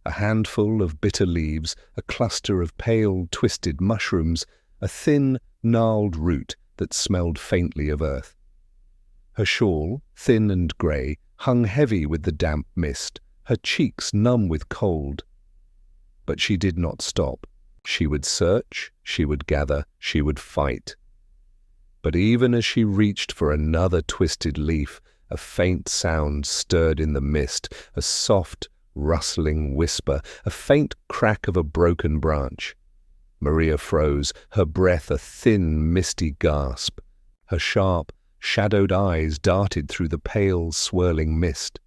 a handful of bitter leaves, a cluster of pale, twisted mushrooms, a thin, gnarled root that smelled faintly of earth. Her shawl, thin and grey, hung heavy with the damp mist, her cheeks numb with cold. But she did not stop. She would search, she would gather, she would fight. But even as she reached for another twisted leaf, a faint sound stirred in the mist, a soft, rustling whisper, a faint crack of a broken branch. Maria froze, her breath a thin, misty gasp. Her sharp, shadowed eyes darted through the pale, swirling mist.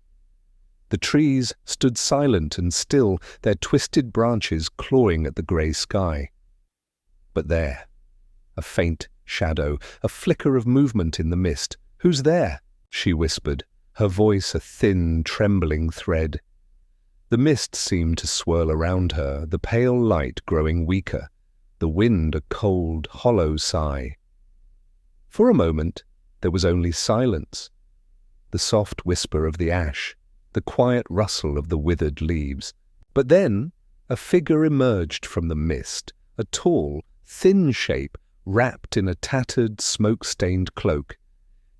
The trees stood silent and still, their twisted branches clawing at the grey sky. But there, a faint shadow, a flicker of movement in the mist. "Who's there?" she whispered, her voice a thin, trembling thread. The mist seemed to swirl around her, the pale light growing weaker, the wind a cold, hollow sigh. For a moment, there was only silence, the soft whisper of the ash, the quiet rustle of the withered leaves. But then a figure emerged from the mist, a tall, thin shape wrapped in a tattered, smoke-stained cloak.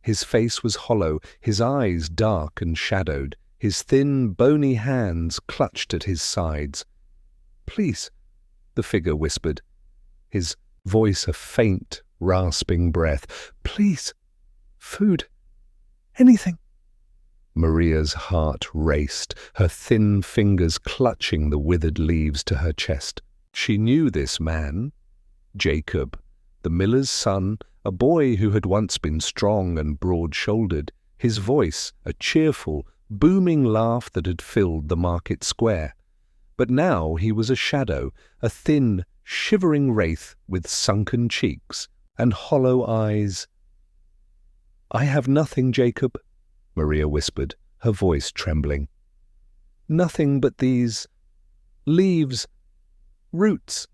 His face was hollow, his eyes dark and shadowed, his thin, bony hands clutched at his sides. "Please," the figure whispered, his voice a faint, rasping breath. "Please, food, anything." Maria's heart raced, her thin fingers clutching the withered leaves to her chest. She knew this man, Jacob, the miller's son, a boy who had once been strong and broad-shouldered, his voice a cheerful, booming laugh that had filled the market square. But now he was a shadow, a thin, shivering wraith with sunken cheeks and hollow eyes. "I have nothing, Jacob," Maria whispered, her voice trembling. "Nothing but these leaves, roots."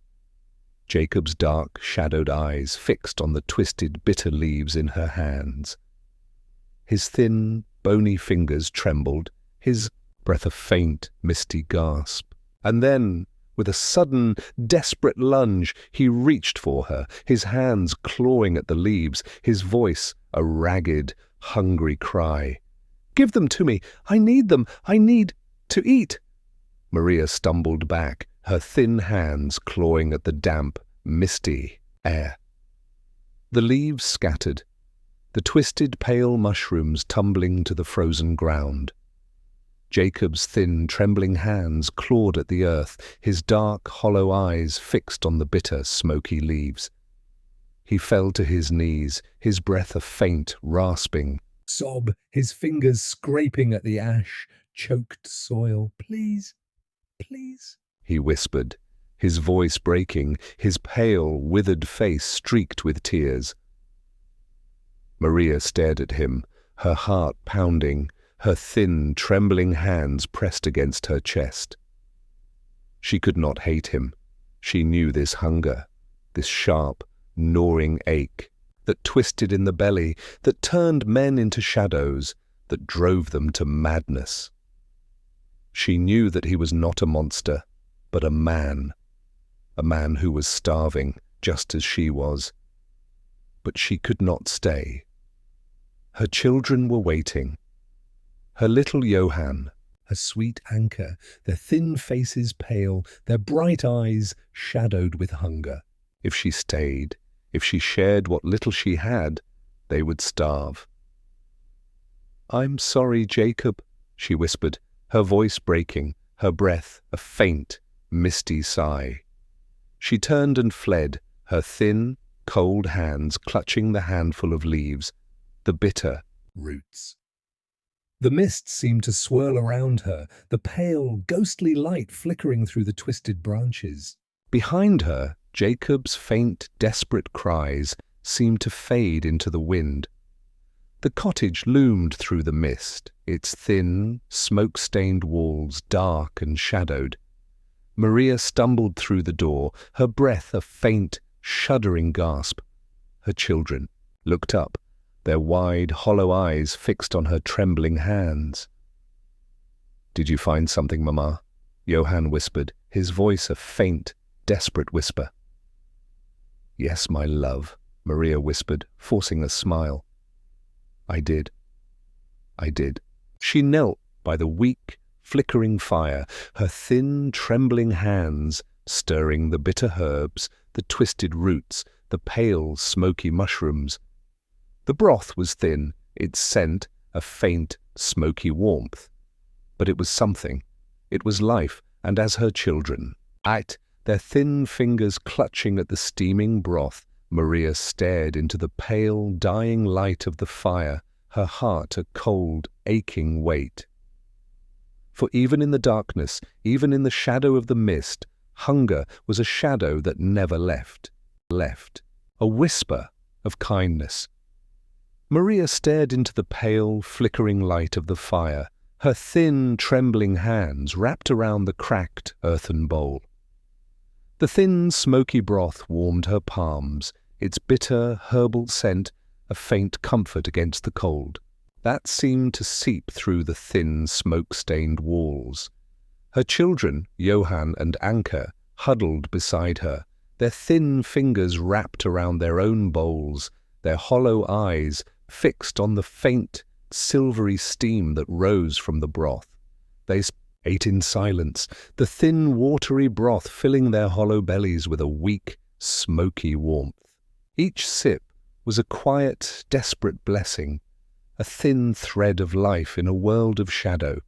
Jacob's dark, shadowed eyes fixed on the twisted, bitter leaves in her hands. His thin, bony fingers trembled, his breath a faint, misty gasp. And then, with a sudden, desperate lunge, he reached for her, his hands clawing at the leaves, his voice a ragged, hungry cry. "Give them to me! I need them! I need to eat!" Maria stumbled back, her thin hands clawing at the damp, misty air. The leaves scattered, the twisted pale mushrooms tumbling to the frozen ground. Jacob's thin, trembling hands clawed at the earth, his dark, hollow eyes fixed on the bitter, smoky leaves. He fell to his knees, his breath a faint, rasping sob, his fingers scraping at the ash, choked soil. Please, please, he whispered, his voice breaking, his pale, withered face streaked with tears. Maria stared at him, her heart pounding, her thin, trembling hands pressed against her chest. She could not hate him. She knew this hunger, this sharp, gnawing ache that twisted in the belly, that turned men into shadows, that drove them to madness. She knew that he was not a monster, but a man who was starving, just as she was. But she could not stay. Her children were waiting. Her little Johann, her sweet anchor, their thin faces pale, their bright eyes shadowed with hunger. If she stayed, if she shared what little she had, they would starve. "I'm sorry, Jacob," she whispered, her voice breaking, her breath a faint, misty sigh. She turned and fled, her thin, cold hands clutching the handful of leaves, the bitter roots. The mist seemed to swirl around her, the pale, ghostly light flickering through the twisted branches. Behind her, Jacob's faint, desperate cries seemed to fade into the wind. The cottage loomed through the mist, its thin, smoke-stained walls dark and shadowed. Maria stumbled through the door, her breath a faint, shuddering gasp. Her children looked up, their wide, hollow eyes fixed on her trembling hands. "Did you find something, Mama?" Johann whispered, his voice a faint, desperate whisper. "Yes, my love," Maria whispered, forcing a smile. I did. She knelt by the weak, flickering fire, her thin, trembling hands stirring the bitter herbs, the twisted roots, the pale, smoky mushrooms. The broth was thin, its scent a faint, smoky warmth. But it was something. It was life, and as her children ate, their thin fingers clutching at the steaming broth, Maria stared into the pale, dying light of the fire, her heart a cold, aching weight. For even in the darkness, even in the shadow of the mist, hunger was a shadow that never left, a whisper of kindness. Maria stared into the pale, flickering light of the fire, her thin, trembling hands wrapped around the cracked earthen bowl. The thin, smoky broth warmed her palms, its bitter, herbal scent a faint comfort against the cold. That seemed to seep through the thin, smoke-stained walls. Her children, Johann and Anke, huddled beside her, their thin fingers wrapped around their own bowls, their hollow eyes fixed on the faint, silvery steam that rose from the broth. They ate in silence, the thin, watery broth filling their hollow bellies with a weak, smoky warmth. Each sip was a quiet, desperate blessing, a thin thread of life in a world of shadow.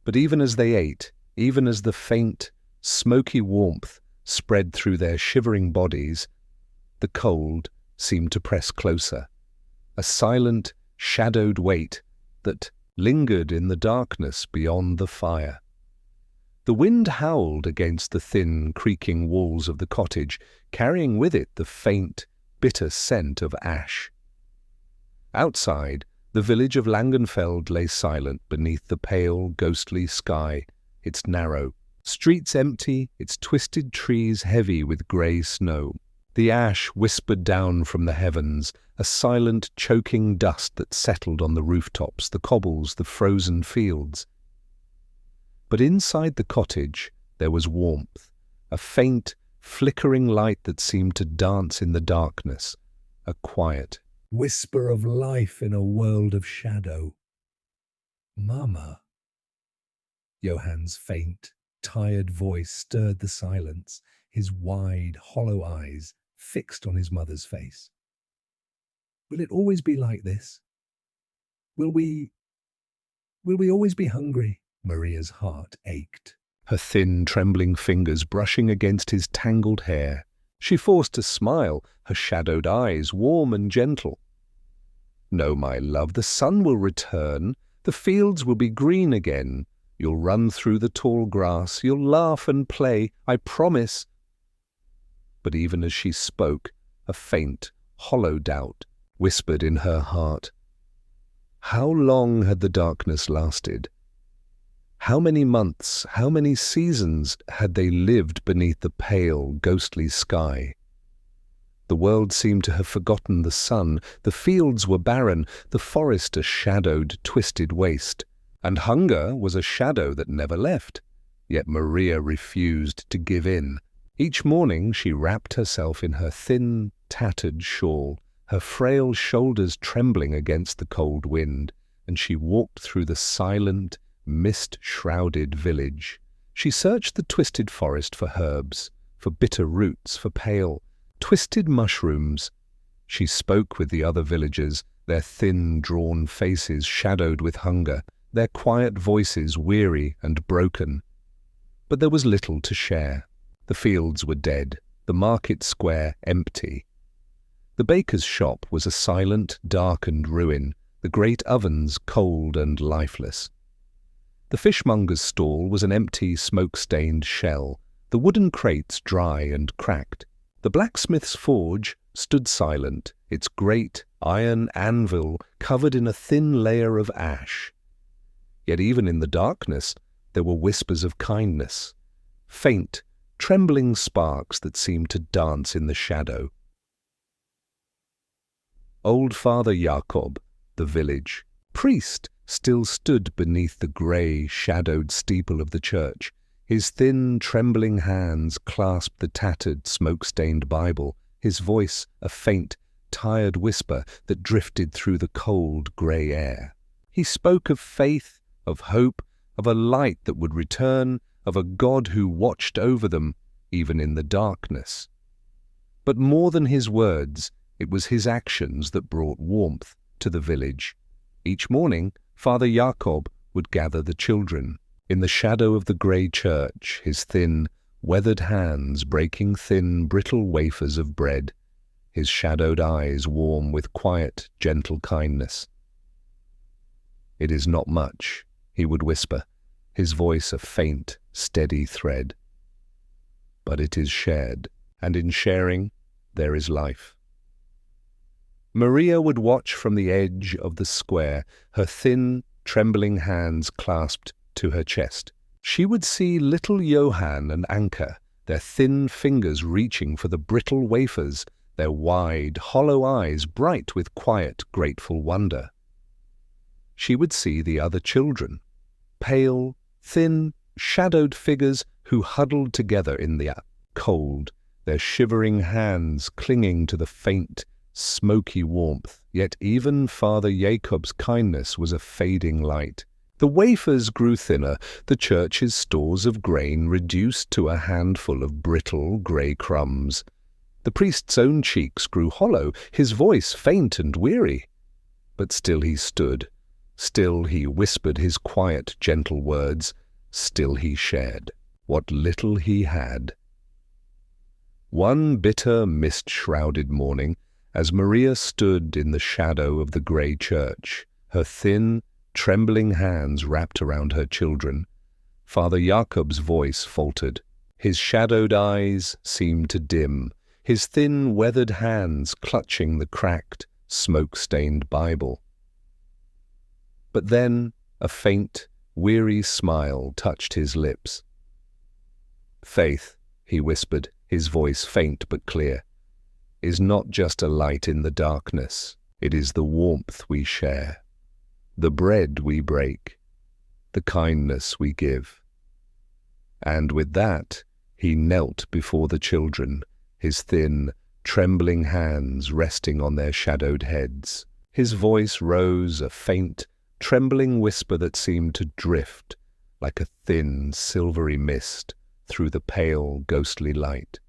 But even as they ate, even as the faint, smoky warmth spread through their shivering bodies, the cold seemed to press closer, a silent, shadowed weight that lingered in the darkness beyond the fire. The wind howled against the thin, creaking walls of the cottage, carrying with it the faint, bitter scent of ash. Outside, the village of Langenfeld lay silent beneath the pale, ghostly sky, its narrow streets empty, its twisted trees heavy with grey snow. The ash whispered down from the heavens, a silent, choking dust that settled on the rooftops, the cobbles, the frozen fields. But inside the cottage there was warmth, a faint, flickering light that seemed to dance in the darkness, a quiet whisper of life in a world of shadow. "Mama." Johann's faint, tired voice stirred the silence, his wide, hollow eyes fixed on his mother's face. Will it always be like this? Will we always be hungry? Maria's heart ached. Her thin, trembling fingers brushing against his tangled hair. She forced a smile, her shadowed eyes warm and gentle. No, my love, the sun will return. The fields will be green again. You'll run through the tall grass. You'll laugh and play, I promise. But even as she spoke, a faint, hollow doubt whispered in her heart. How long had the darkness lasted? How many months, how many seasons had they lived beneath the pale, ghostly sky? The world seemed to have forgotten the sun, the fields were barren, the forest a shadowed, twisted waste, and hunger was a shadow that never left. Yet Maria refused to give in. Each morning she wrapped herself in her thin, tattered shawl, her frail shoulders trembling against the cold wind, and she walked through the silent, mist-shrouded village. She searched the twisted forest for herbs, for bitter roots, for pale, twisted mushrooms. She spoke with the other villagers, their thin, drawn faces shadowed with hunger, their quiet voices weary and broken. But there was little to share. The fields were dead, the market square empty. The baker's shop was a silent, darkened ruin, the great ovens cold and lifeless. The fishmonger's stall was an empty, smoke-stained shell, the wooden crates dry and cracked. The blacksmith's forge stood silent, its great iron anvil covered in a thin layer of ash. Yet even in the darkness there were whispers of kindness, faint, trembling sparks that seemed to dance in the shadow. Old Father Jakob, the village priest, still stood beneath the grey, shadowed steeple of the church. His thin, trembling hands clasped the tattered, smoke-stained Bible, his voice a faint, tired whisper that drifted through the cold, grey air. He spoke of faith, of hope, of a light that would return, of a God who watched over them, even in the darkness. But more than his words, it was his actions that brought warmth to the village. Each morning, Father Jakob would gather the children. In the shadow of the grey church, his thin, weathered hands breaking thin, brittle wafers of bread, his shadowed eyes warm with quiet, gentle kindness. "It is not much," he would whisper, his voice a faint, steady thread. "But it is shared, and in sharing there is life." Maria would watch from the edge of the square, her thin, trembling hands clasped to her chest. She would see little Johann and Anka, their thin fingers reaching for the brittle wafers, their wide, hollow eyes bright with quiet, grateful wonder. She would see the other children, pale, thin, shadowed figures who huddled together in the cold, their shivering hands clinging to the faint, smoky warmth. Yet even Father Jacob's kindness was a fading light. The wafers grew thinner, the church's stores of grain reduced to a handful of brittle, grey crumbs. The priest's own cheeks grew hollow, his voice faint and weary. But still he stood, still he whispered his quiet, gentle words, still he shared what little he had. One bitter, mist-shrouded morning, as Maria stood in the shadow of the grey church, her thin, trembling hands wrapped around her children, Father Jacob's voice faltered. His shadowed eyes seemed to dim, his thin, weathered hands clutching the cracked, smoke-stained Bible. But then a faint, weary smile touched his lips. "Faith," he whispered, his voice faint but clear, "is not just a light in the darkness. It is the warmth we share, the bread we break, the kindness we give." And with that, he knelt before the children, his thin, trembling hands resting on their shadowed heads. His voice rose, a faint, trembling whisper that seemed to drift, like a thin, silvery mist through the pale, ghostly light.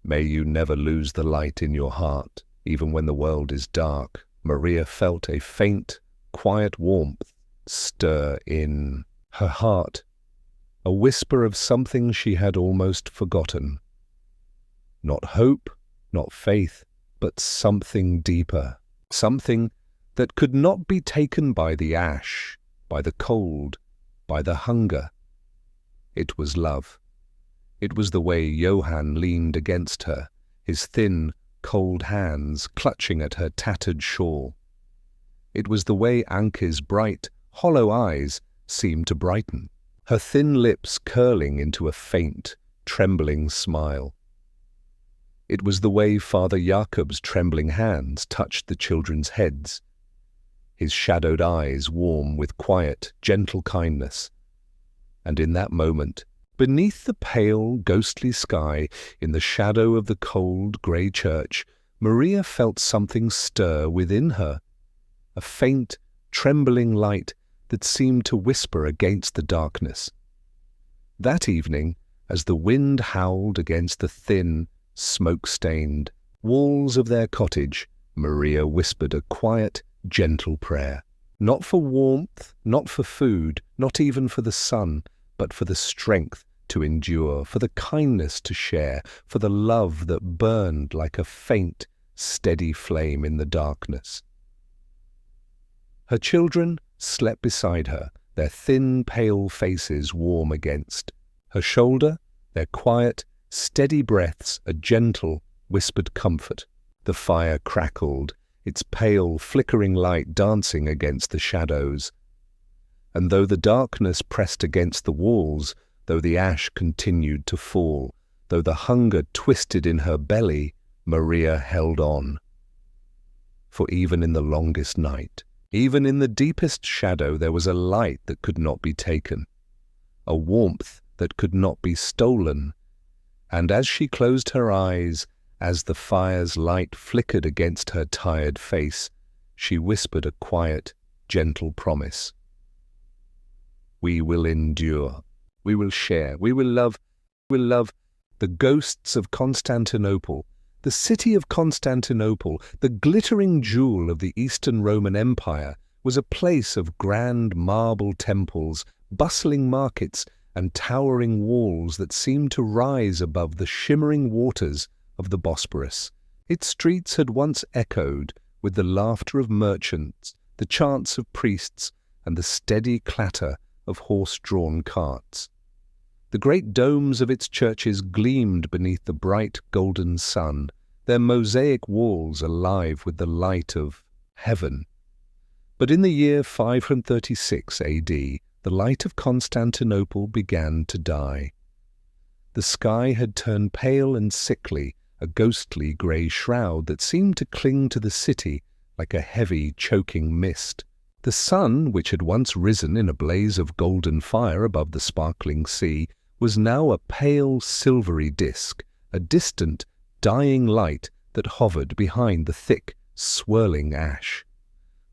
May you never lose the light in your heart, even when the world is dark. Maria felt a faint, quiet warmth stir in her heart, a whisper of something she had almost forgotten. Not hope, not faith, but something deeper, something that could not be taken by the ash, by the cold, by the hunger. It was love. It was the way Johann leaned against her, his thin, cold hands clutching at her tattered shawl. It was the way Anke's bright, hollow eyes seemed to brighten, her thin lips curling into a faint, trembling smile. It was the way Father Jakob's trembling hands touched the children's heads, his shadowed eyes warm with quiet, gentle kindness. And in that moment, beneath the pale, ghostly sky, in the shadow of the cold, grey church, Maria felt something stir within her, a faint, trembling light that seemed to whisper against the darkness. That evening, as the wind howled against the thin, smoke-stained walls of their cottage, Maria whispered a quiet, gentle prayer. Not for warmth, not for food, not even for the sun, but for the strength to endure, for the kindness to share, for the love that burned like a faint, steady flame in the darkness. Her children slept beside her, their thin, pale faces warm against her shoulder, their quiet, steady breaths a gentle, whispered comfort. The fire crackled, its pale, flickering light dancing against the shadows. And though the darkness pressed against the walls, though the ash continued to fall, though the hunger twisted in her belly, Maria held on. For even in the longest night, even in the deepest shadow, there was a light that could not be taken, a warmth that could not be stolen. And as she closed her eyes, as the fire's light flickered against her tired face, she whispered a quiet, gentle promise. We will endure, we will share, we will love the ghosts of Constantinople, the city of Constantinople, the glittering jewel of the Eastern Roman Empire, was a place of grand marble temples, bustling markets, and towering walls that seemed to rise above the shimmering waters of the Bosporus. Its streets had once echoed with the laughter of merchants, the chants of priests, and the steady clatter of horse-drawn carts. The great domes of its churches gleamed beneath the bright golden sun, their mosaic walls alive with the light of heaven. But in the year 536 A.D., the light of Constantinople began to die. The sky had turned pale and sickly, a ghostly grey shroud that seemed to cling to the city like a heavy, choking mist. The sun, which had once risen in a blaze of golden fire above the sparkling sea, was now a pale, silvery disk, a distant, dying light that hovered behind the thick, swirling ash.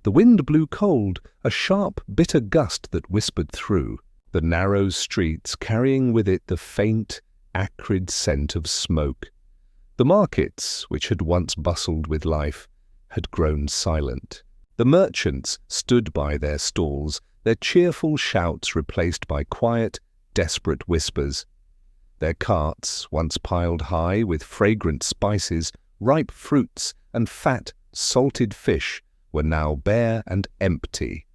The wind blew cold, a sharp, bitter gust that whispered through the narrow streets, carrying with it the faint, acrid scent of smoke. The markets, which had once bustled with life, had grown silent. The merchants stood by their stalls, their cheerful shouts replaced by quiet, desperate whispers. Their carts, once piled high with fragrant spices, ripe fruits, and fat, salted fish, were now bare and empty.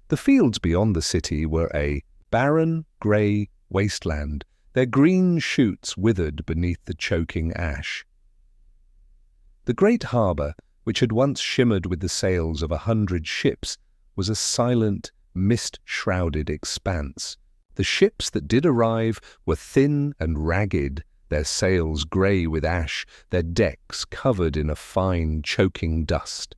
The fields beyond the city were a barren, grey wasteland, their green shoots withered beneath the choking ash. The great harbour, which had once shimmered with the sails of 100 ships, was a silent, mist-shrouded expanse. The ships that did arrive were thin and ragged, their sails grey with ash, their decks covered in a fine, choking dust.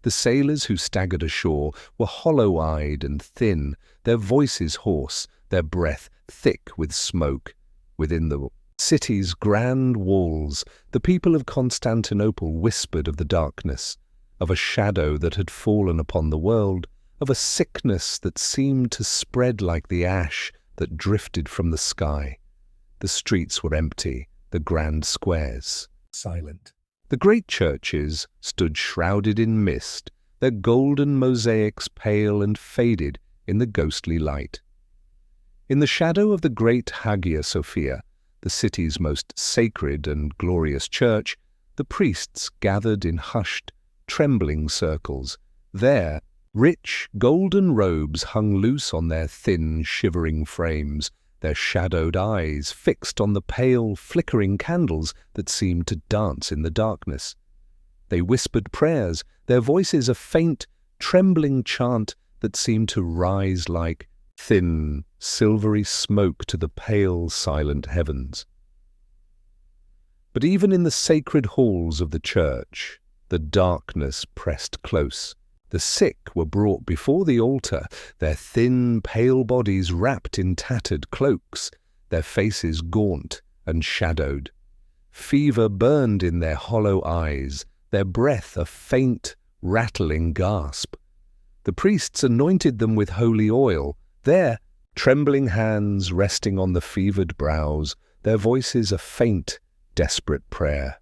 The sailors who staggered ashore were hollow-eyed and thin, their voices hoarse, their breath thick with smoke. Within the city's grand walls, the people of Constantinople whispered of the darkness, of a shadow that had fallen upon the world, of a sickness that seemed to spread like the ash that drifted from the sky. The streets were empty, the grand squares silent. The great churches stood shrouded in mist, their golden mosaics pale and faded in the ghostly light. In the shadow of the great Hagia Sophia, the city's most sacred and glorious church, the priests gathered in hushed, trembling circles. There, rich, golden robes hung loose on their thin, shivering frames, their shadowed eyes fixed on the pale, flickering candles that seemed to dance in the darkness. They whispered prayers, their voices a faint, trembling chant that seemed to rise like thin, silvery smoke to the pale, silent heavens. But even in the sacred halls of the church, the darkness pressed close. The sick were brought before the altar, their thin, pale bodies wrapped in tattered cloaks, their faces gaunt and shadowed. Fever burned in their hollow eyes, their breath a faint, rattling gasp. The priests anointed them with holy oil, their trembling hands resting on the fevered brows, their voices a faint, desperate prayer.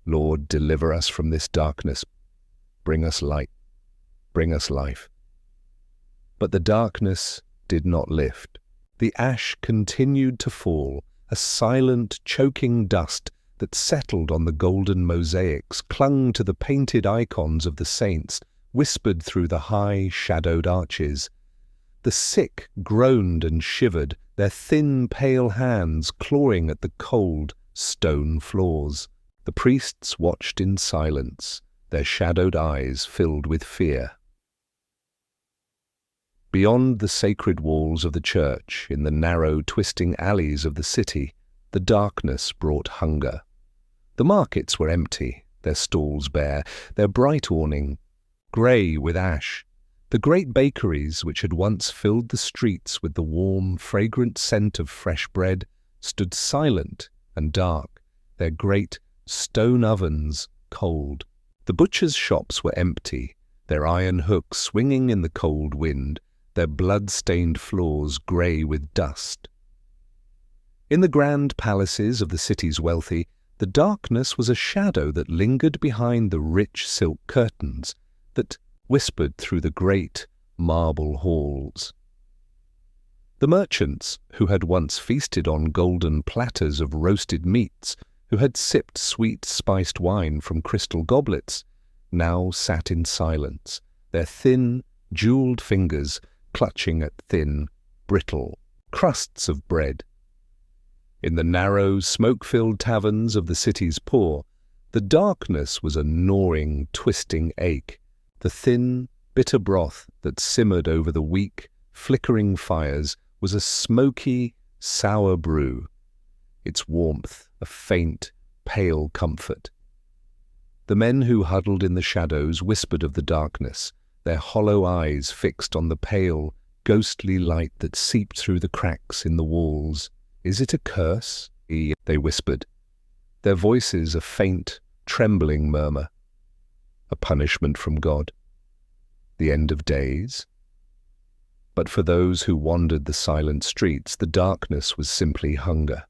Lord, deliver us from this darkness. Bring us light. Bring us life. But the darkness did not lift. The ash continued to fall, a silent, choking dust that settled on the golden mosaics, clung to the painted icons of the saints, whispered through the high, shadowed arches. The sick groaned and shivered, their thin, pale hands clawing at the cold, stone floors. The priests watched in silence, their shadowed eyes filled with fear. Beyond the sacred walls of the church, in the narrow, twisting alleys of the city, the darkness brought hunger. The markets were empty, their stalls bare, their bright awning grey with ash. The great bakeries, which had once filled the streets with the warm, fragrant scent of fresh bread, stood silent and dark, their great stone ovens cold. The butchers' shops were empty, their iron hooks swinging in the cold wind, their blood-stained floors grey with dust. In the grand palaces of the city's wealthy, the darkness was a shadow that lingered behind the rich silk curtains, that whispered through the great marble halls. The merchants, who had once feasted on golden platters of roasted meats, who had sipped sweet spiced wine from crystal goblets, now sat in silence, their thin, jewelled fingers clutching at thin, brittle crusts of bread. In the narrow, smoke-filled taverns of the city's poor, the darkness was a gnawing, twisting ache. The thin, bitter broth that simmered over the weak, flickering fires was a smoky, sour brew, its warmth a faint, pale comfort. The men who huddled in the shadows whispered of the darkness, their hollow eyes fixed on the pale, ghostly light that seeped through the cracks in the walls. "Is it a curse?" they whispered, their voices a faint, trembling murmur. A punishment from God? The end of days? But for those who wandered the silent streets, the darkness was simply hunger.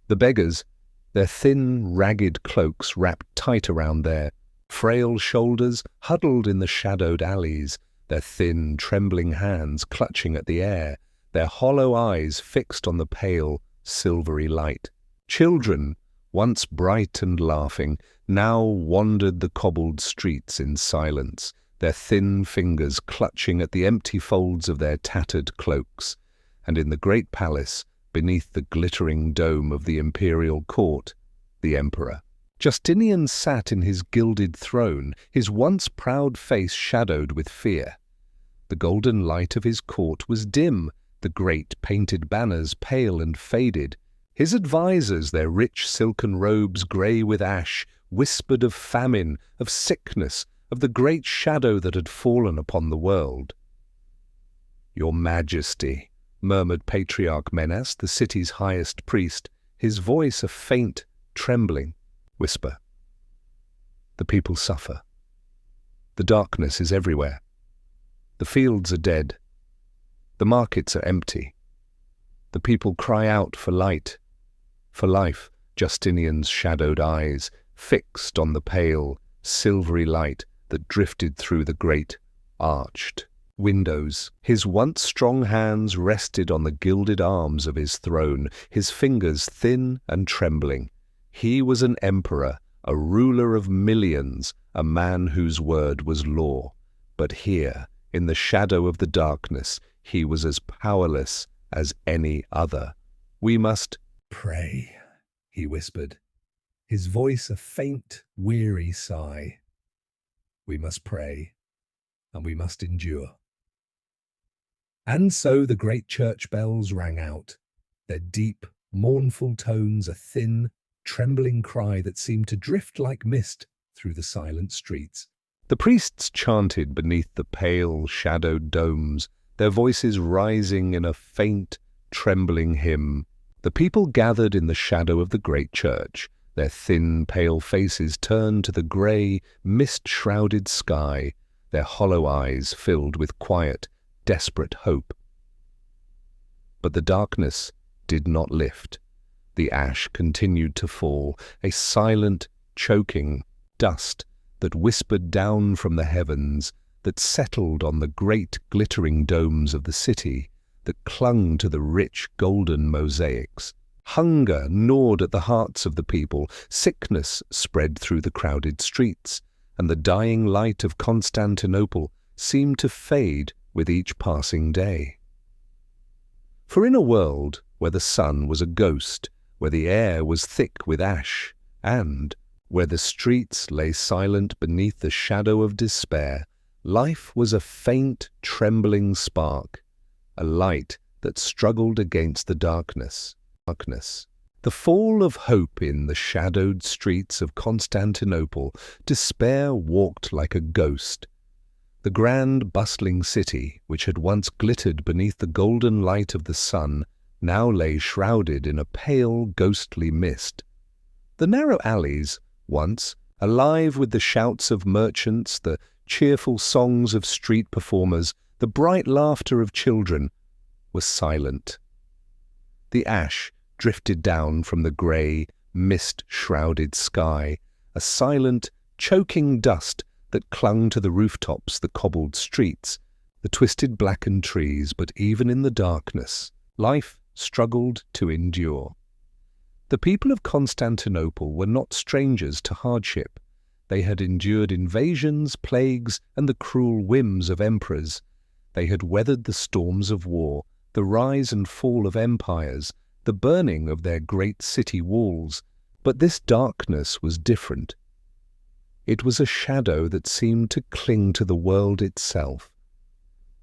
The beggars, their thin, ragged cloaks wrapped tight around their frail shoulders, huddled in the shadowed alleys, their thin, trembling hands clutching at the air, their hollow eyes fixed on the pale, silvery light. Children, once bright and laughing, now wandered the cobbled streets in silence, their thin fingers clutching at the empty folds of their tattered cloaks. And in the great palace, beneath the glittering dome of the imperial court, the emperor Justinian sat in his gilded throne, his once proud face shadowed with fear. The golden light of his court was dim, the great painted banners pale and faded. His advisers, their rich silken robes grey with ash, whispered of famine, of sickness, of the great shadow that had fallen upon the world. "Your Majesty," murmured Patriarch Menas, the city's highest priest, his voice a faint, trembling whisper. "The people suffer. The darkness is everywhere. The fields are dead. The markets are empty. The people cry out for light, for life. Justinian's shadowed eyes fixed on the pale, silvery light that drifted through the great, arched windows. His once strong hands rested on the gilded arms of his throne, his fingers thin and trembling. He was an emperor, a ruler of millions, a man whose word was law. But here, in the shadow of the darkness, he was as powerless as any other. "We must Pray," he whispered, his voice a faint, weary sigh. "We must pray, and we must endure." And so the great church bells rang out, their deep, mournful tones a thin, trembling cry that seemed to drift like mist through the silent streets. The priests chanted beneath the pale, shadowed domes, their voices rising in a faint, trembling hymn. The people gathered in the shadow of the great church, their thin, pale faces turned to the grey, mist-shrouded sky, their hollow eyes filled with quiet, desperate hope. But the darkness did not lift. The ash continued to fall, a silent, choking dust that whispered down from the heavens, that settled on the great glittering domes of the city, that clung to the rich golden mosaics. Hunger gnawed at the hearts of the people, sickness spread through the crowded streets, and the dying light of Constantinople seemed to fade with each passing day. For in a world where the sun was a ghost, where the air was thick with ash, and where the streets lay silent beneath the shadow of despair, life was a faint, trembling spark, a light that struggled against the darkness. The fall of hope in the shadowed streets of Constantinople, despair walked like a ghost. The grand, bustling city, which had once glittered beneath the golden light of the sun, now lay shrouded in a pale, ghostly mist. The narrow alleys, once alive with the shouts of merchants, the cheerful songs of street performers, the bright laughter of children, were silent. The ash drifted down from the grey, mist-shrouded sky, a silent, choking dust that clung to the rooftops, the cobbled streets, the twisted blackened trees. But even in the darkness, life struggled to endure. The people of Constantinople were not strangers to hardship. They had endured invasions, plagues, and the cruel whims of emperors. They had weathered the storms of war, the rise and fall of empires, the burning of their great city walls. But this darkness was different. It was a shadow that seemed to cling to the world itself,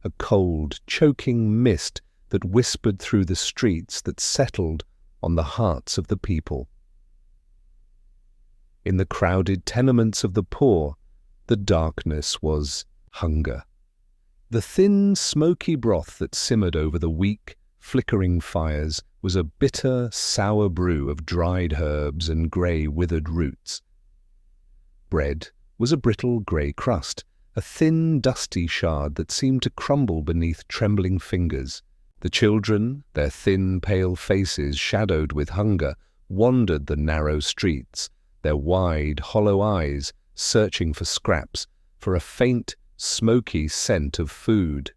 a cold, choking mist that whispered through the streets, that settled on the hearts of the people. In the crowded tenements of the poor, the darkness was hunger. The thin, smoky broth that simmered over the weak, flickering fires was a bitter, sour brew of dried herbs and grey, withered roots. Bread was a brittle grey crust, a thin, dusty shard that seemed to crumble beneath trembling fingers. The children, their thin, pale faces shadowed with hunger, wandered the narrow streets, their wide, hollow eyes searching for scraps, for a faint, smoky scent of food.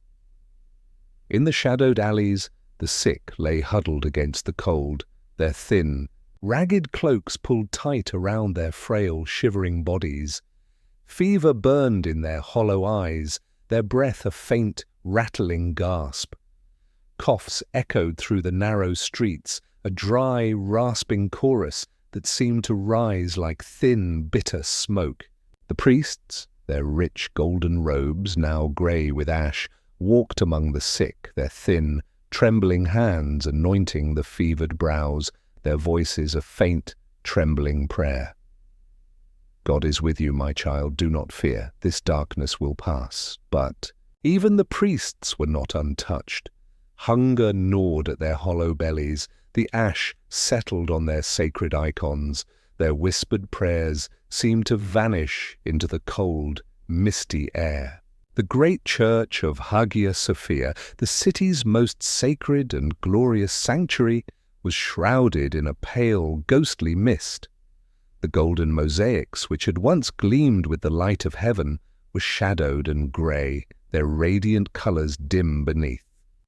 In the shadowed alleys, the sick lay huddled against the cold, their thin, ragged cloaks pulled tight around their frail, shivering bodies. Fever burned in their hollow eyes, their breath a faint, rattling gasp. Coughs echoed through the narrow streets, a dry, rasping chorus that seemed to rise like thin, bitter smoke. The priests, their rich golden robes now grey with ash, walked among the sick, their thin, trembling hands anointing the fevered brows, their voices a faint, trembling prayer. "God is with you, my child, do not fear, this darkness will pass." But even the priests were not untouched. Hunger gnawed at their hollow bellies, the ash settled on their sacred icons, their whispered prayers seemed to vanish into the cold, misty air. The great church of Hagia Sophia, the city's most sacred and glorious sanctuary, was shrouded in a pale, ghostly mist. The golden mosaics, which had once gleamed with the light of heaven, were shadowed and grey, their radiant colours dim beneath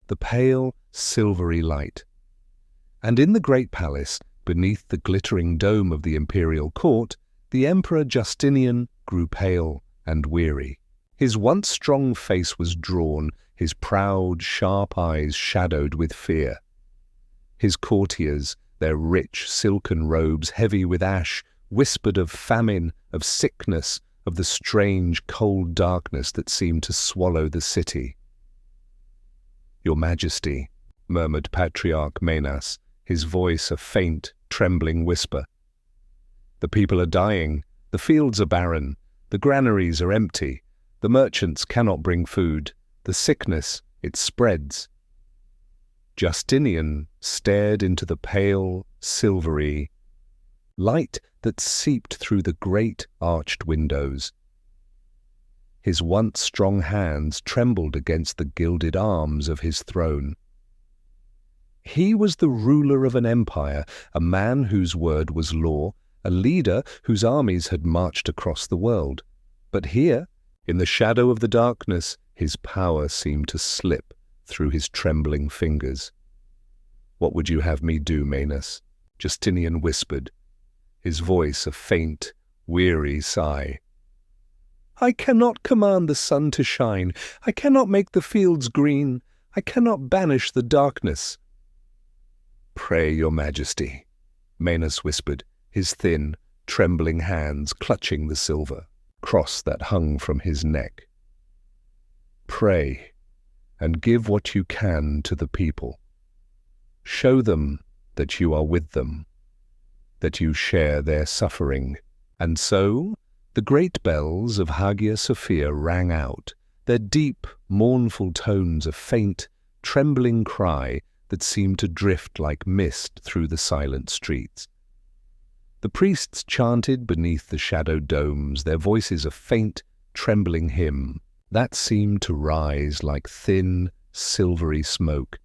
the pale, silvery light. And in the great palace, beneath the glittering dome of the imperial court, the Emperor Justinian grew pale and weary. His once strong face was drawn, his proud, sharp eyes shadowed with fear. His courtiers, their rich, silken robes heavy with ash, whispered of famine, of sickness, of the strange, cold darkness that seemed to swallow the city. "Your Majesty," murmured Patriarch Menas, his voice a faint, trembling whisper. "The people are dying, the fields are barren, the granaries are empty, the merchants cannot bring food, the sickness, it spreads." Justinian stared into the pale, silvery light that seeped through the great arched windows. His once strong hands trembled against the gilded arms of his throne. He was the ruler of an empire, a man whose word was law, a leader whose armies had marched across the world. But here, in the shadow of the darkness, his power seemed to slip through his trembling fingers. "What would you have me do, Menas?" Justinian whispered, his voice a faint, weary sigh. "I cannot command the sun to shine. I cannot make the fields green. I cannot banish the darkness." "Pray, Your Majesty," Menas whispered, his thin, trembling hands clutching the silver cross that hung from his neck. "Pray, and give what you can to the people. Show them that you are with them, that you share their suffering." And so the great bells of Hagia Sophia rang out, their deep, mournful tones a faint, trembling cry that seemed to drift like mist through the silent streets. The priests chanted beneath the shadowed domes, their voices a faint, trembling hymn that seemed to rise like thin, silvery smoke.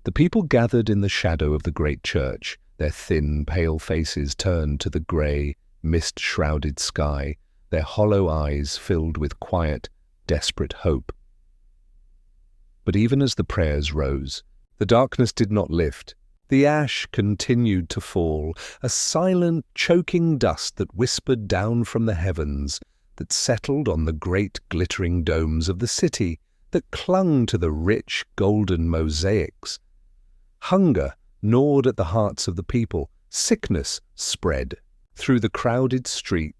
The people gathered in the shadow of the great church, their thin, pale faces turned to the grey, mist-shrouded sky, their hollow eyes filled with quiet, desperate hope. But even as the prayers rose, the darkness did not lift. The ash continued to fall, a silent, choking dust that whispered down from the heavens, that settled on the great glittering domes of the city, that clung to the rich, golden mosaics. Hunger gnawed at the hearts of the people, sickness spread through the crowded street,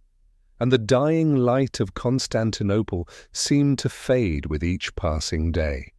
and the dying light of Constantinople seemed to fade with each passing day.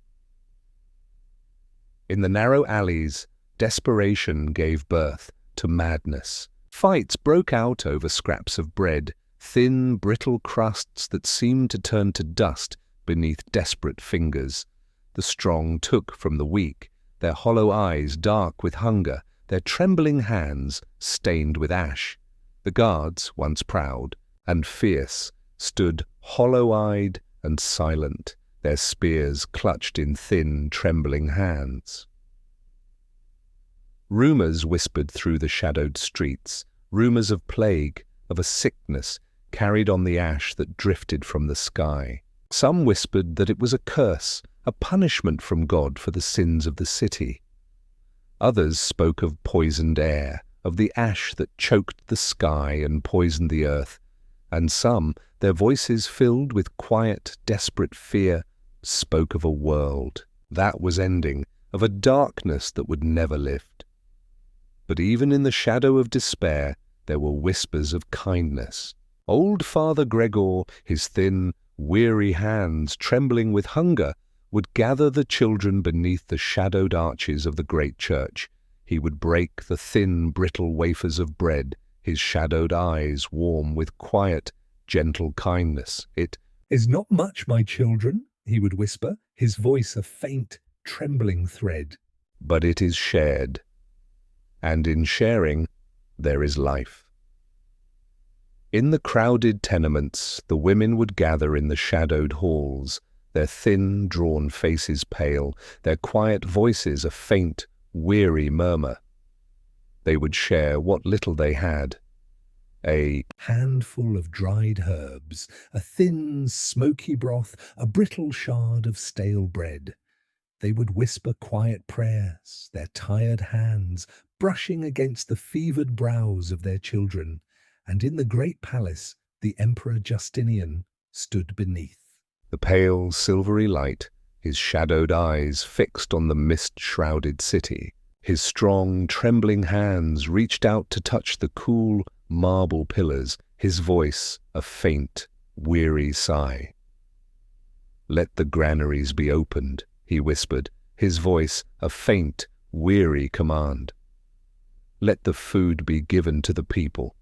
In the narrow alleys, desperation gave birth to madness. Fights broke out over scraps of bread, thin, brittle crusts that seemed to turn to dust beneath desperate fingers. The strong took from the weak, their hollow eyes dark with hunger, their trembling hands stained with ash. The guards, once proud and fierce, stood hollow-eyed and silent, their spears clutched in thin, trembling hands. Rumours whispered through the shadowed streets, rumours of plague, of a sickness carried on the ash that drifted from the sky. Some whispered that it was a curse, a punishment from God for the sins of the city. Others spoke of poisoned air, of the ash that choked the sky and poisoned the earth, and some, their voices filled with quiet, desperate fear, spoke of a world that was ending, of a darkness that would never lift. But even in the shadow of despair, there were whispers of kindness. Old Father Gregor, his thin, weary hands trembling with hunger, would gather the children beneath the shadowed arches of the great church. He would break the thin, brittle wafers of bread, his shadowed eyes warm with quiet, gentle kindness. "It is not much, my children," he would whisper, his voice a faint, trembling thread. "But it is shared, and in sharing there is life." In the crowded tenements, the women would gather in the shadowed halls, their thin, drawn faces pale, their quiet voices a faint, weary murmur. They would share what little they had. A handful of dried herbs, a thin, smoky broth, a brittle shard of stale bread. They would whisper quiet prayers, their tired hands brushing against the fevered brows of their children, and in the great palace the Emperor Justinian stood beneath. the pale, silvery light, his shadowed eyes fixed on the mist-shrouded city. His strong, trembling hands reached out to touch the cool, marble pillars, his voice a faint, weary sigh. "Let the granaries be opened," he whispered, his voice a faint, weary command. "Let the food be given to the people.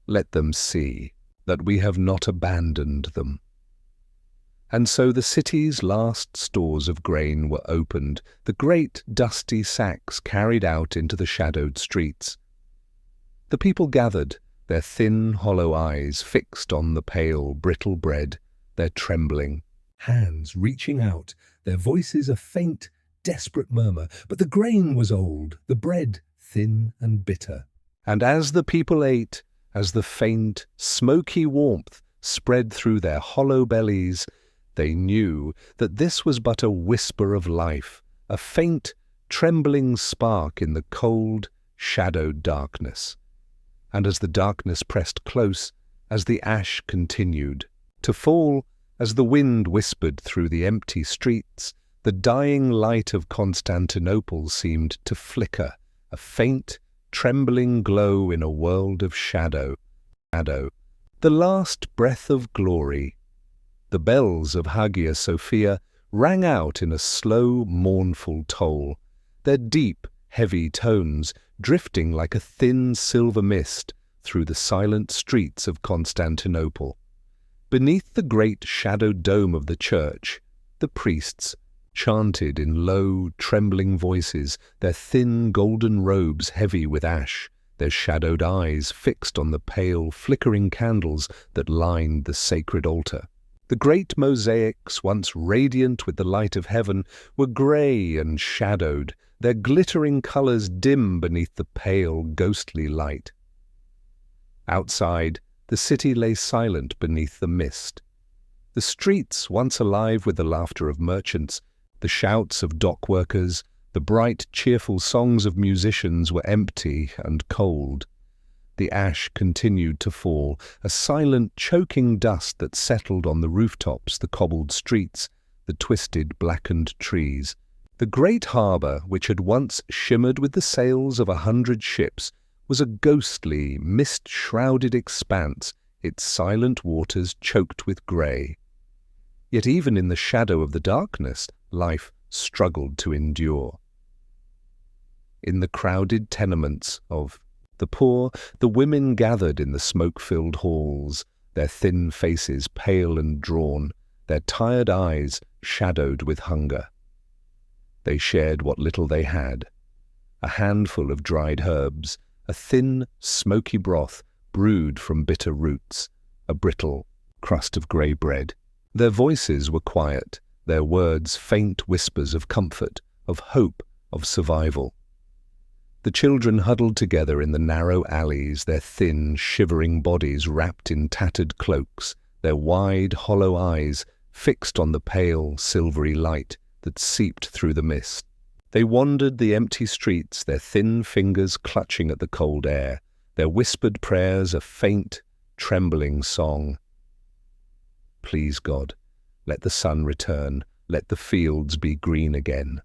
Let them see that we have not abandoned them." And so the city's last stores of grain were opened, the great dusty sacks carried out into the shadowed streets. The people gathered, their thin, hollow eyes fixed on the pale, brittle bread, their trembling hands reaching out, their voices a faint, desperate murmur. But the grain was old, the bread thin and bitter. And as the people ate, as the faint, smoky warmth spread through their hollow bellies, they knew that this was but a whisper of life, a faint, trembling spark in the cold, shadowed darkness. And as the darkness pressed close, as the ash continued to fall, as the wind whispered through the empty streets, the dying light of Constantinople seemed to flicker, a faint, trembling glow in a world of shadow. The last breath of glory. The bells of Hagia Sophia rang out in a slow, mournful toll, their deep, heavy tones drifting like a thin silver mist through the silent streets of Constantinople. Beneath the great shadowed dome of the church, the priests chanted in low, trembling voices, their thin golden robes heavy with ash, their shadowed eyes fixed on the pale, flickering candles that lined the sacred altar. The great mosaics, once radiant with the light of heaven, were grey and shadowed, their glittering colours dim beneath the pale, ghostly light. Outside, the city lay silent beneath the mist. The streets, once alive with the laughter of merchants, the shouts of dock workers, the bright, cheerful songs of musicians were empty and cold. The ash continued to fall, a silent, choking dust that settled on the rooftops, the cobbled streets, the twisted, blackened trees. The great harbour, which had once shimmered with the sails of 100 ships, was a ghostly, mist-shrouded expanse, its silent waters choked with grey. Yet even in the shadow of the darkness, life struggled to endure. In the crowded tenements of the poor, the women gathered in the smoke-filled halls, their thin faces pale and drawn, their tired eyes shadowed with hunger. They shared what little they had, a handful of dried herbs, a thin, smoky broth brewed from bitter roots, a brittle crust of grey bread. Their voices were quiet, their words faint whispers of comfort, of hope, of survival. The children huddled together in the narrow alleys, their thin, shivering bodies wrapped in tattered cloaks, their wide, hollow eyes fixed on the pale, silvery light that seeped through the mist. They wandered the empty streets, their thin fingers clutching at the cold air, their whispered prayers a faint, trembling song. "Please, God, let the sun return, let the fields be green again."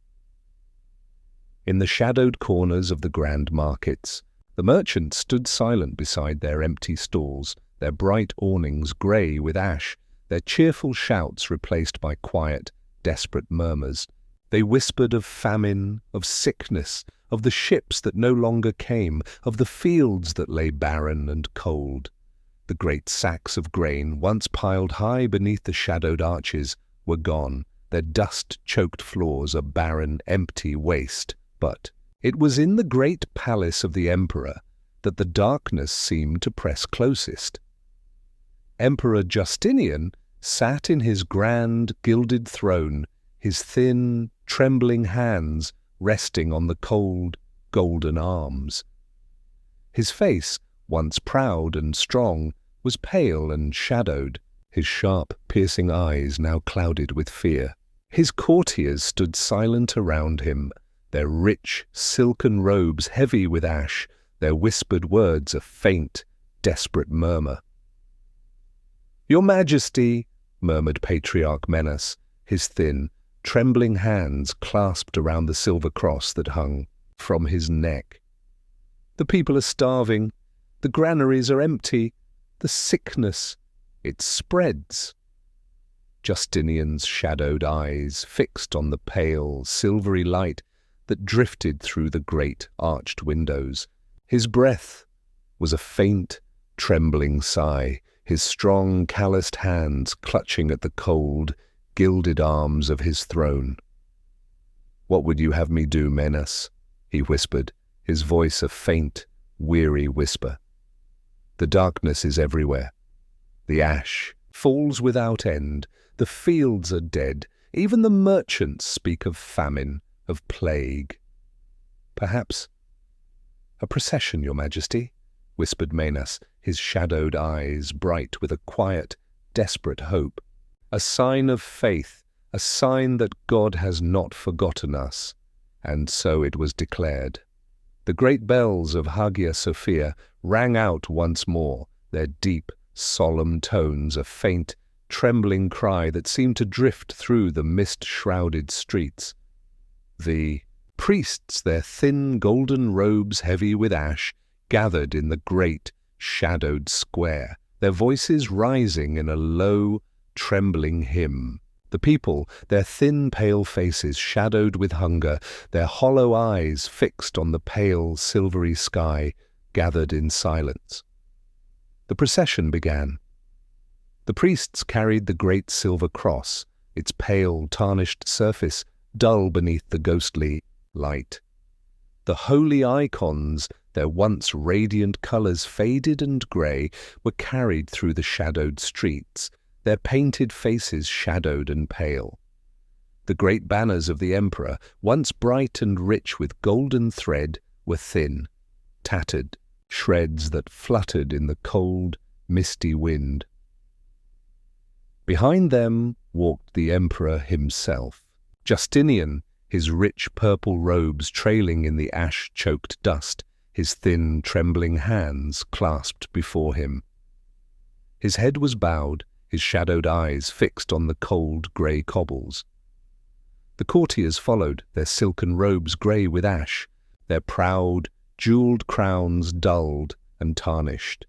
In the shadowed corners of the grand markets, the merchants stood silent beside their empty stalls, their bright awnings grey with ash, their cheerful shouts replaced by quiet, desperate murmurs. They whispered of famine, of sickness, of the ships that no longer came, of the fields that lay barren and cold. The great sacks of grain, once piled high beneath the shadowed arches, were gone, their dust-choked floors a barren, empty waste. But it was in the great palace of the emperor that the darkness seemed to press closest. Emperor Justinian sat in his grand gilded throne, his thin, trembling hands resting on the cold, golden arms. His face, once proud and strong, was pale and shadowed, his sharp, piercing eyes now clouded with fear. His courtiers stood silent around him, their rich, silken robes heavy with ash, their whispered words a faint, desperate murmur. "Your Majesty," murmured Patriarch Menas, his thin, trembling hands clasped around the silver cross that hung from his neck. "The people are starving, the granaries are empty, the sickness, it spreads." Justinian's shadowed eyes fixed on the pale, silvery light that drifted through the great arched windows. His breath was a faint, trembling sigh, his strong, calloused hands clutching at the cold, gilded arms of his throne. "What would you have me do, Menas?" he whispered, his voice a faint, weary whisper. "The darkness is everywhere. The ash falls without end. The fields are dead. Even the merchants speak of famine, of plague. Perhaps a procession, Your Majesty," whispered Menas, his shadowed eyes bright with a quiet, desperate hope. "A sign of faith, a sign that God has not forgotten us." And so it was declared. The great bells of Hagia Sophia rang out once more, their deep, solemn tones a faint, trembling cry that seemed to drift through the mist-shrouded streets. The priests, their thin golden robes heavy with ash, gathered in the great, shadowed square, their voices rising in a low, trembling hymn. The people, their thin, pale faces shadowed with hunger, their hollow eyes fixed on the pale, silvery sky, gathered in silence. The procession began. The priests carried the great silver cross, its pale, tarnished surface dull beneath the ghostly light. The holy icons, their once radiant colors faded and gray, were carried through the shadowed streets, their painted faces shadowed and pale. The great banners of the emperor, once bright and rich with golden thread, were thin, tattered, shreds that fluttered in the cold, misty wind. Behind them walked the emperor himself, Justinian, his rich purple robes trailing in the ash-choked dust, his thin, trembling hands clasped before him. His head was bowed, his shadowed eyes fixed on the cold, grey cobbles. The courtiers followed, their silken robes grey with ash, their proud, jewelled crowns dulled and tarnished.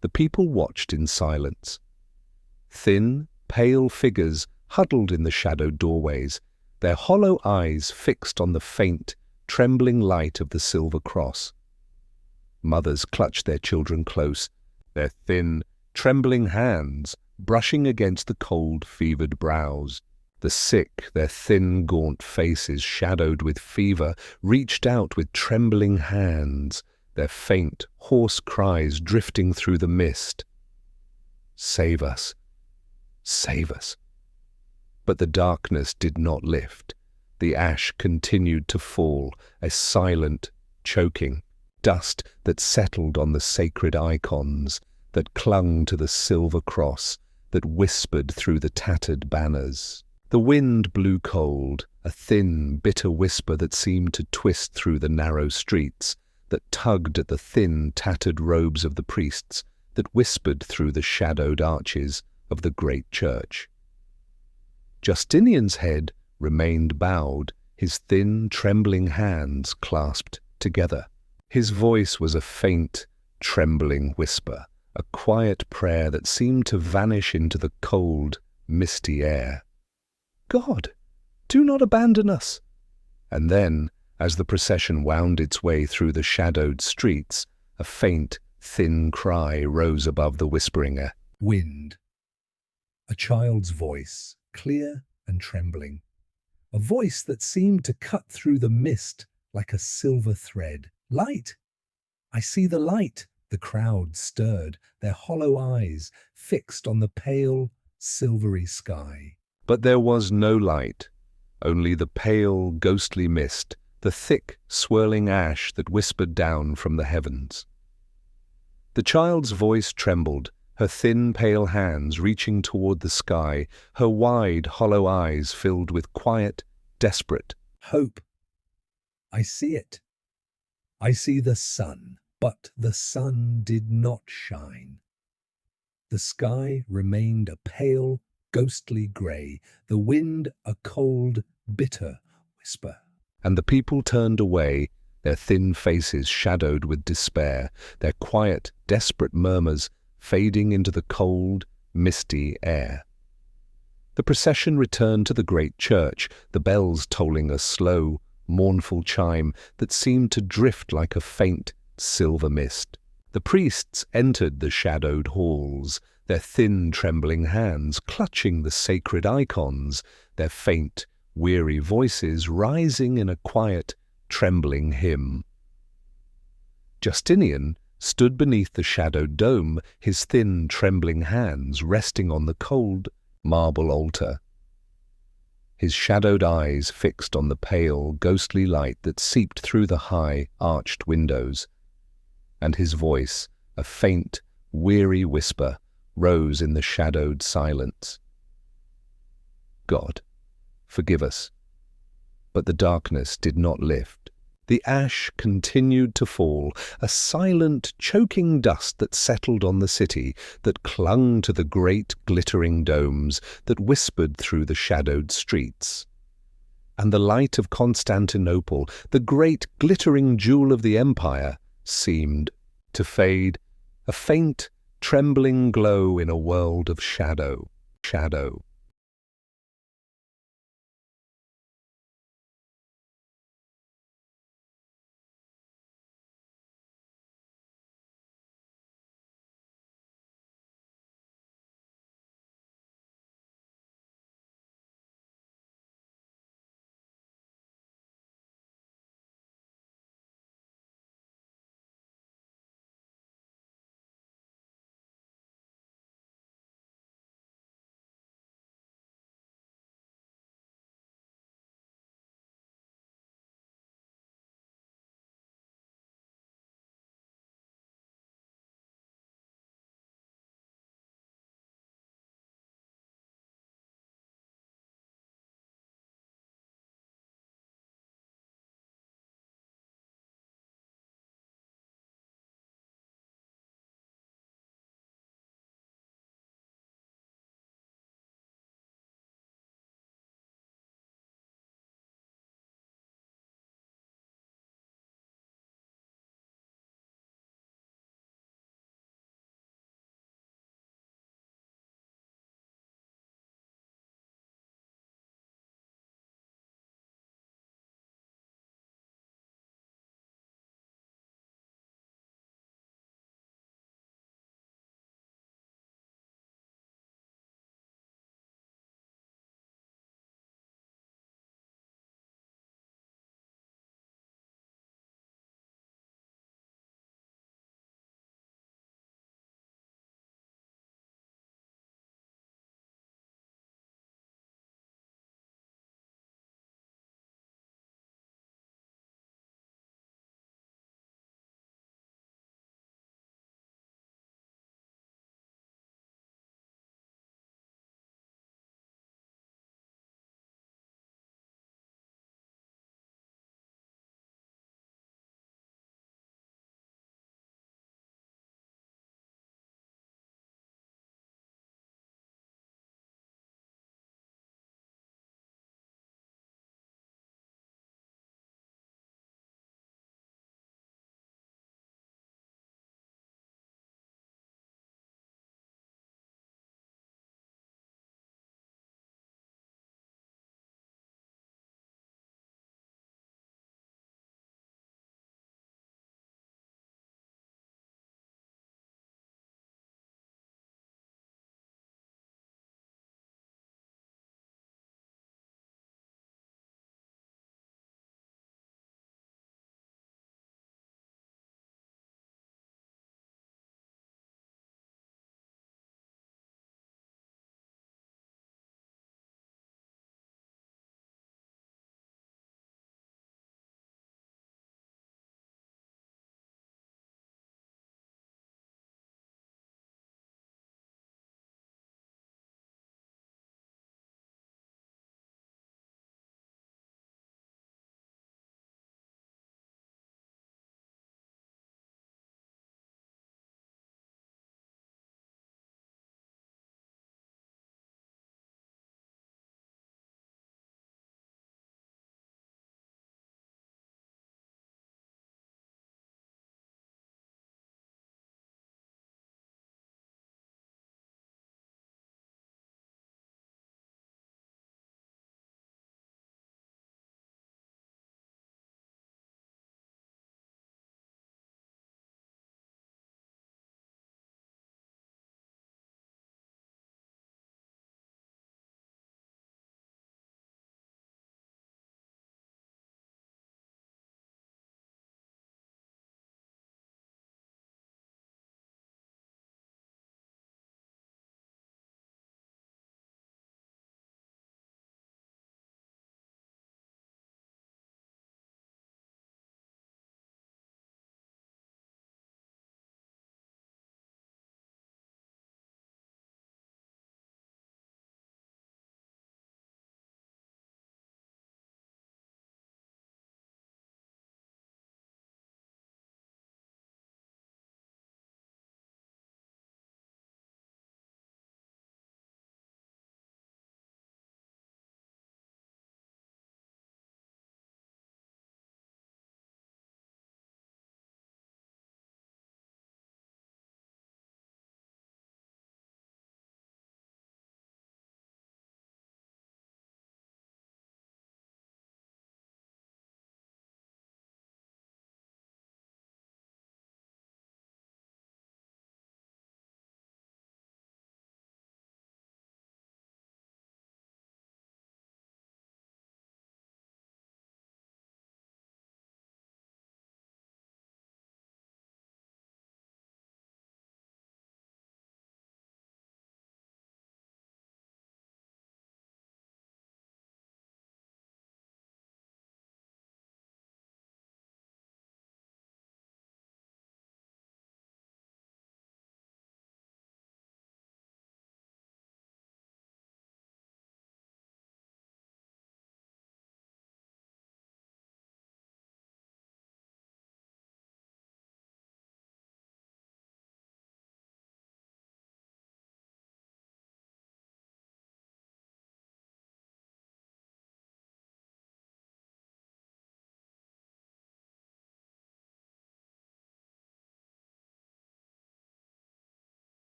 The people watched in silence. Thin, pale figures huddled in the shadowed doorways, their hollow eyes fixed on the faint, trembling light of the silver cross. Mothers clutched their children close, their thin, trembling hands brushing against the cold, fevered brows. The sick, their thin, gaunt faces shadowed with fever, reached out with trembling hands, their faint, hoarse cries drifting through the mist. "Save us! Save us!" But the darkness did not lift. The ash continued to fall, a silent, choking dust that settled on the sacred icons, that clung to the silver cross, that whispered through the tattered banners. The wind blew cold, a thin, bitter whisper that seemed to twist through the narrow streets, that tugged at the thin, tattered robes of the priests, that whispered through the shadowed arches of the great church. Justinian's head remained bowed, his thin, trembling hands clasped together. His voice was a faint, trembling whisper, a quiet prayer that seemed to vanish into the cold, misty air. "God, do not abandon us!" And then, as the procession wound its way through the shadowed streets, a faint, thin cry rose above the whispering wind. A child's voice, clear and trembling. A voice that seemed to cut through the mist like a silver thread. "Light! I see the light!" The crowd stirred, their hollow eyes fixed on the pale, silvery sky. But there was no light, only the pale, ghostly mist, the thick, swirling ash that whispered down from the heavens. The child's voice trembled, her thin, pale hands reaching toward the sky, her wide, hollow eyes filled with quiet, desperate Hope. I see it. I see the sun, but the sun did not shine. The sky remained a pale, ghostly grey, the wind a cold, bitter whisper. And the people turned away, their thin faces shadowed with despair, their quiet, desperate murmurs fading into the cold, misty air. The procession returned to the great church, the bells tolling a slow, mournful chime that seemed to drift like a faint, silver mist. The priests entered the shadowed halls, their thin, trembling hands clutching the sacred icons, their faint, weary voices rising in a quiet, trembling hymn. Justinian stood beneath the shadowed dome, his thin, trembling hands resting on the cold marble altar. His shadowed eyes fixed on the pale, ghostly light that seeped through the high, arched windows, and his voice, a faint, weary whisper, rose in the shadowed silence. God, forgive us. But the darkness did not lift. The ash continued to fall, a silent, choking dust that settled on the city, that clung to the great, glittering domes, that whispered through the shadowed streets. And the light of Constantinople, the great, glittering jewel of the empire, seemed to fade, a faint, trembling glow in a world of shadow.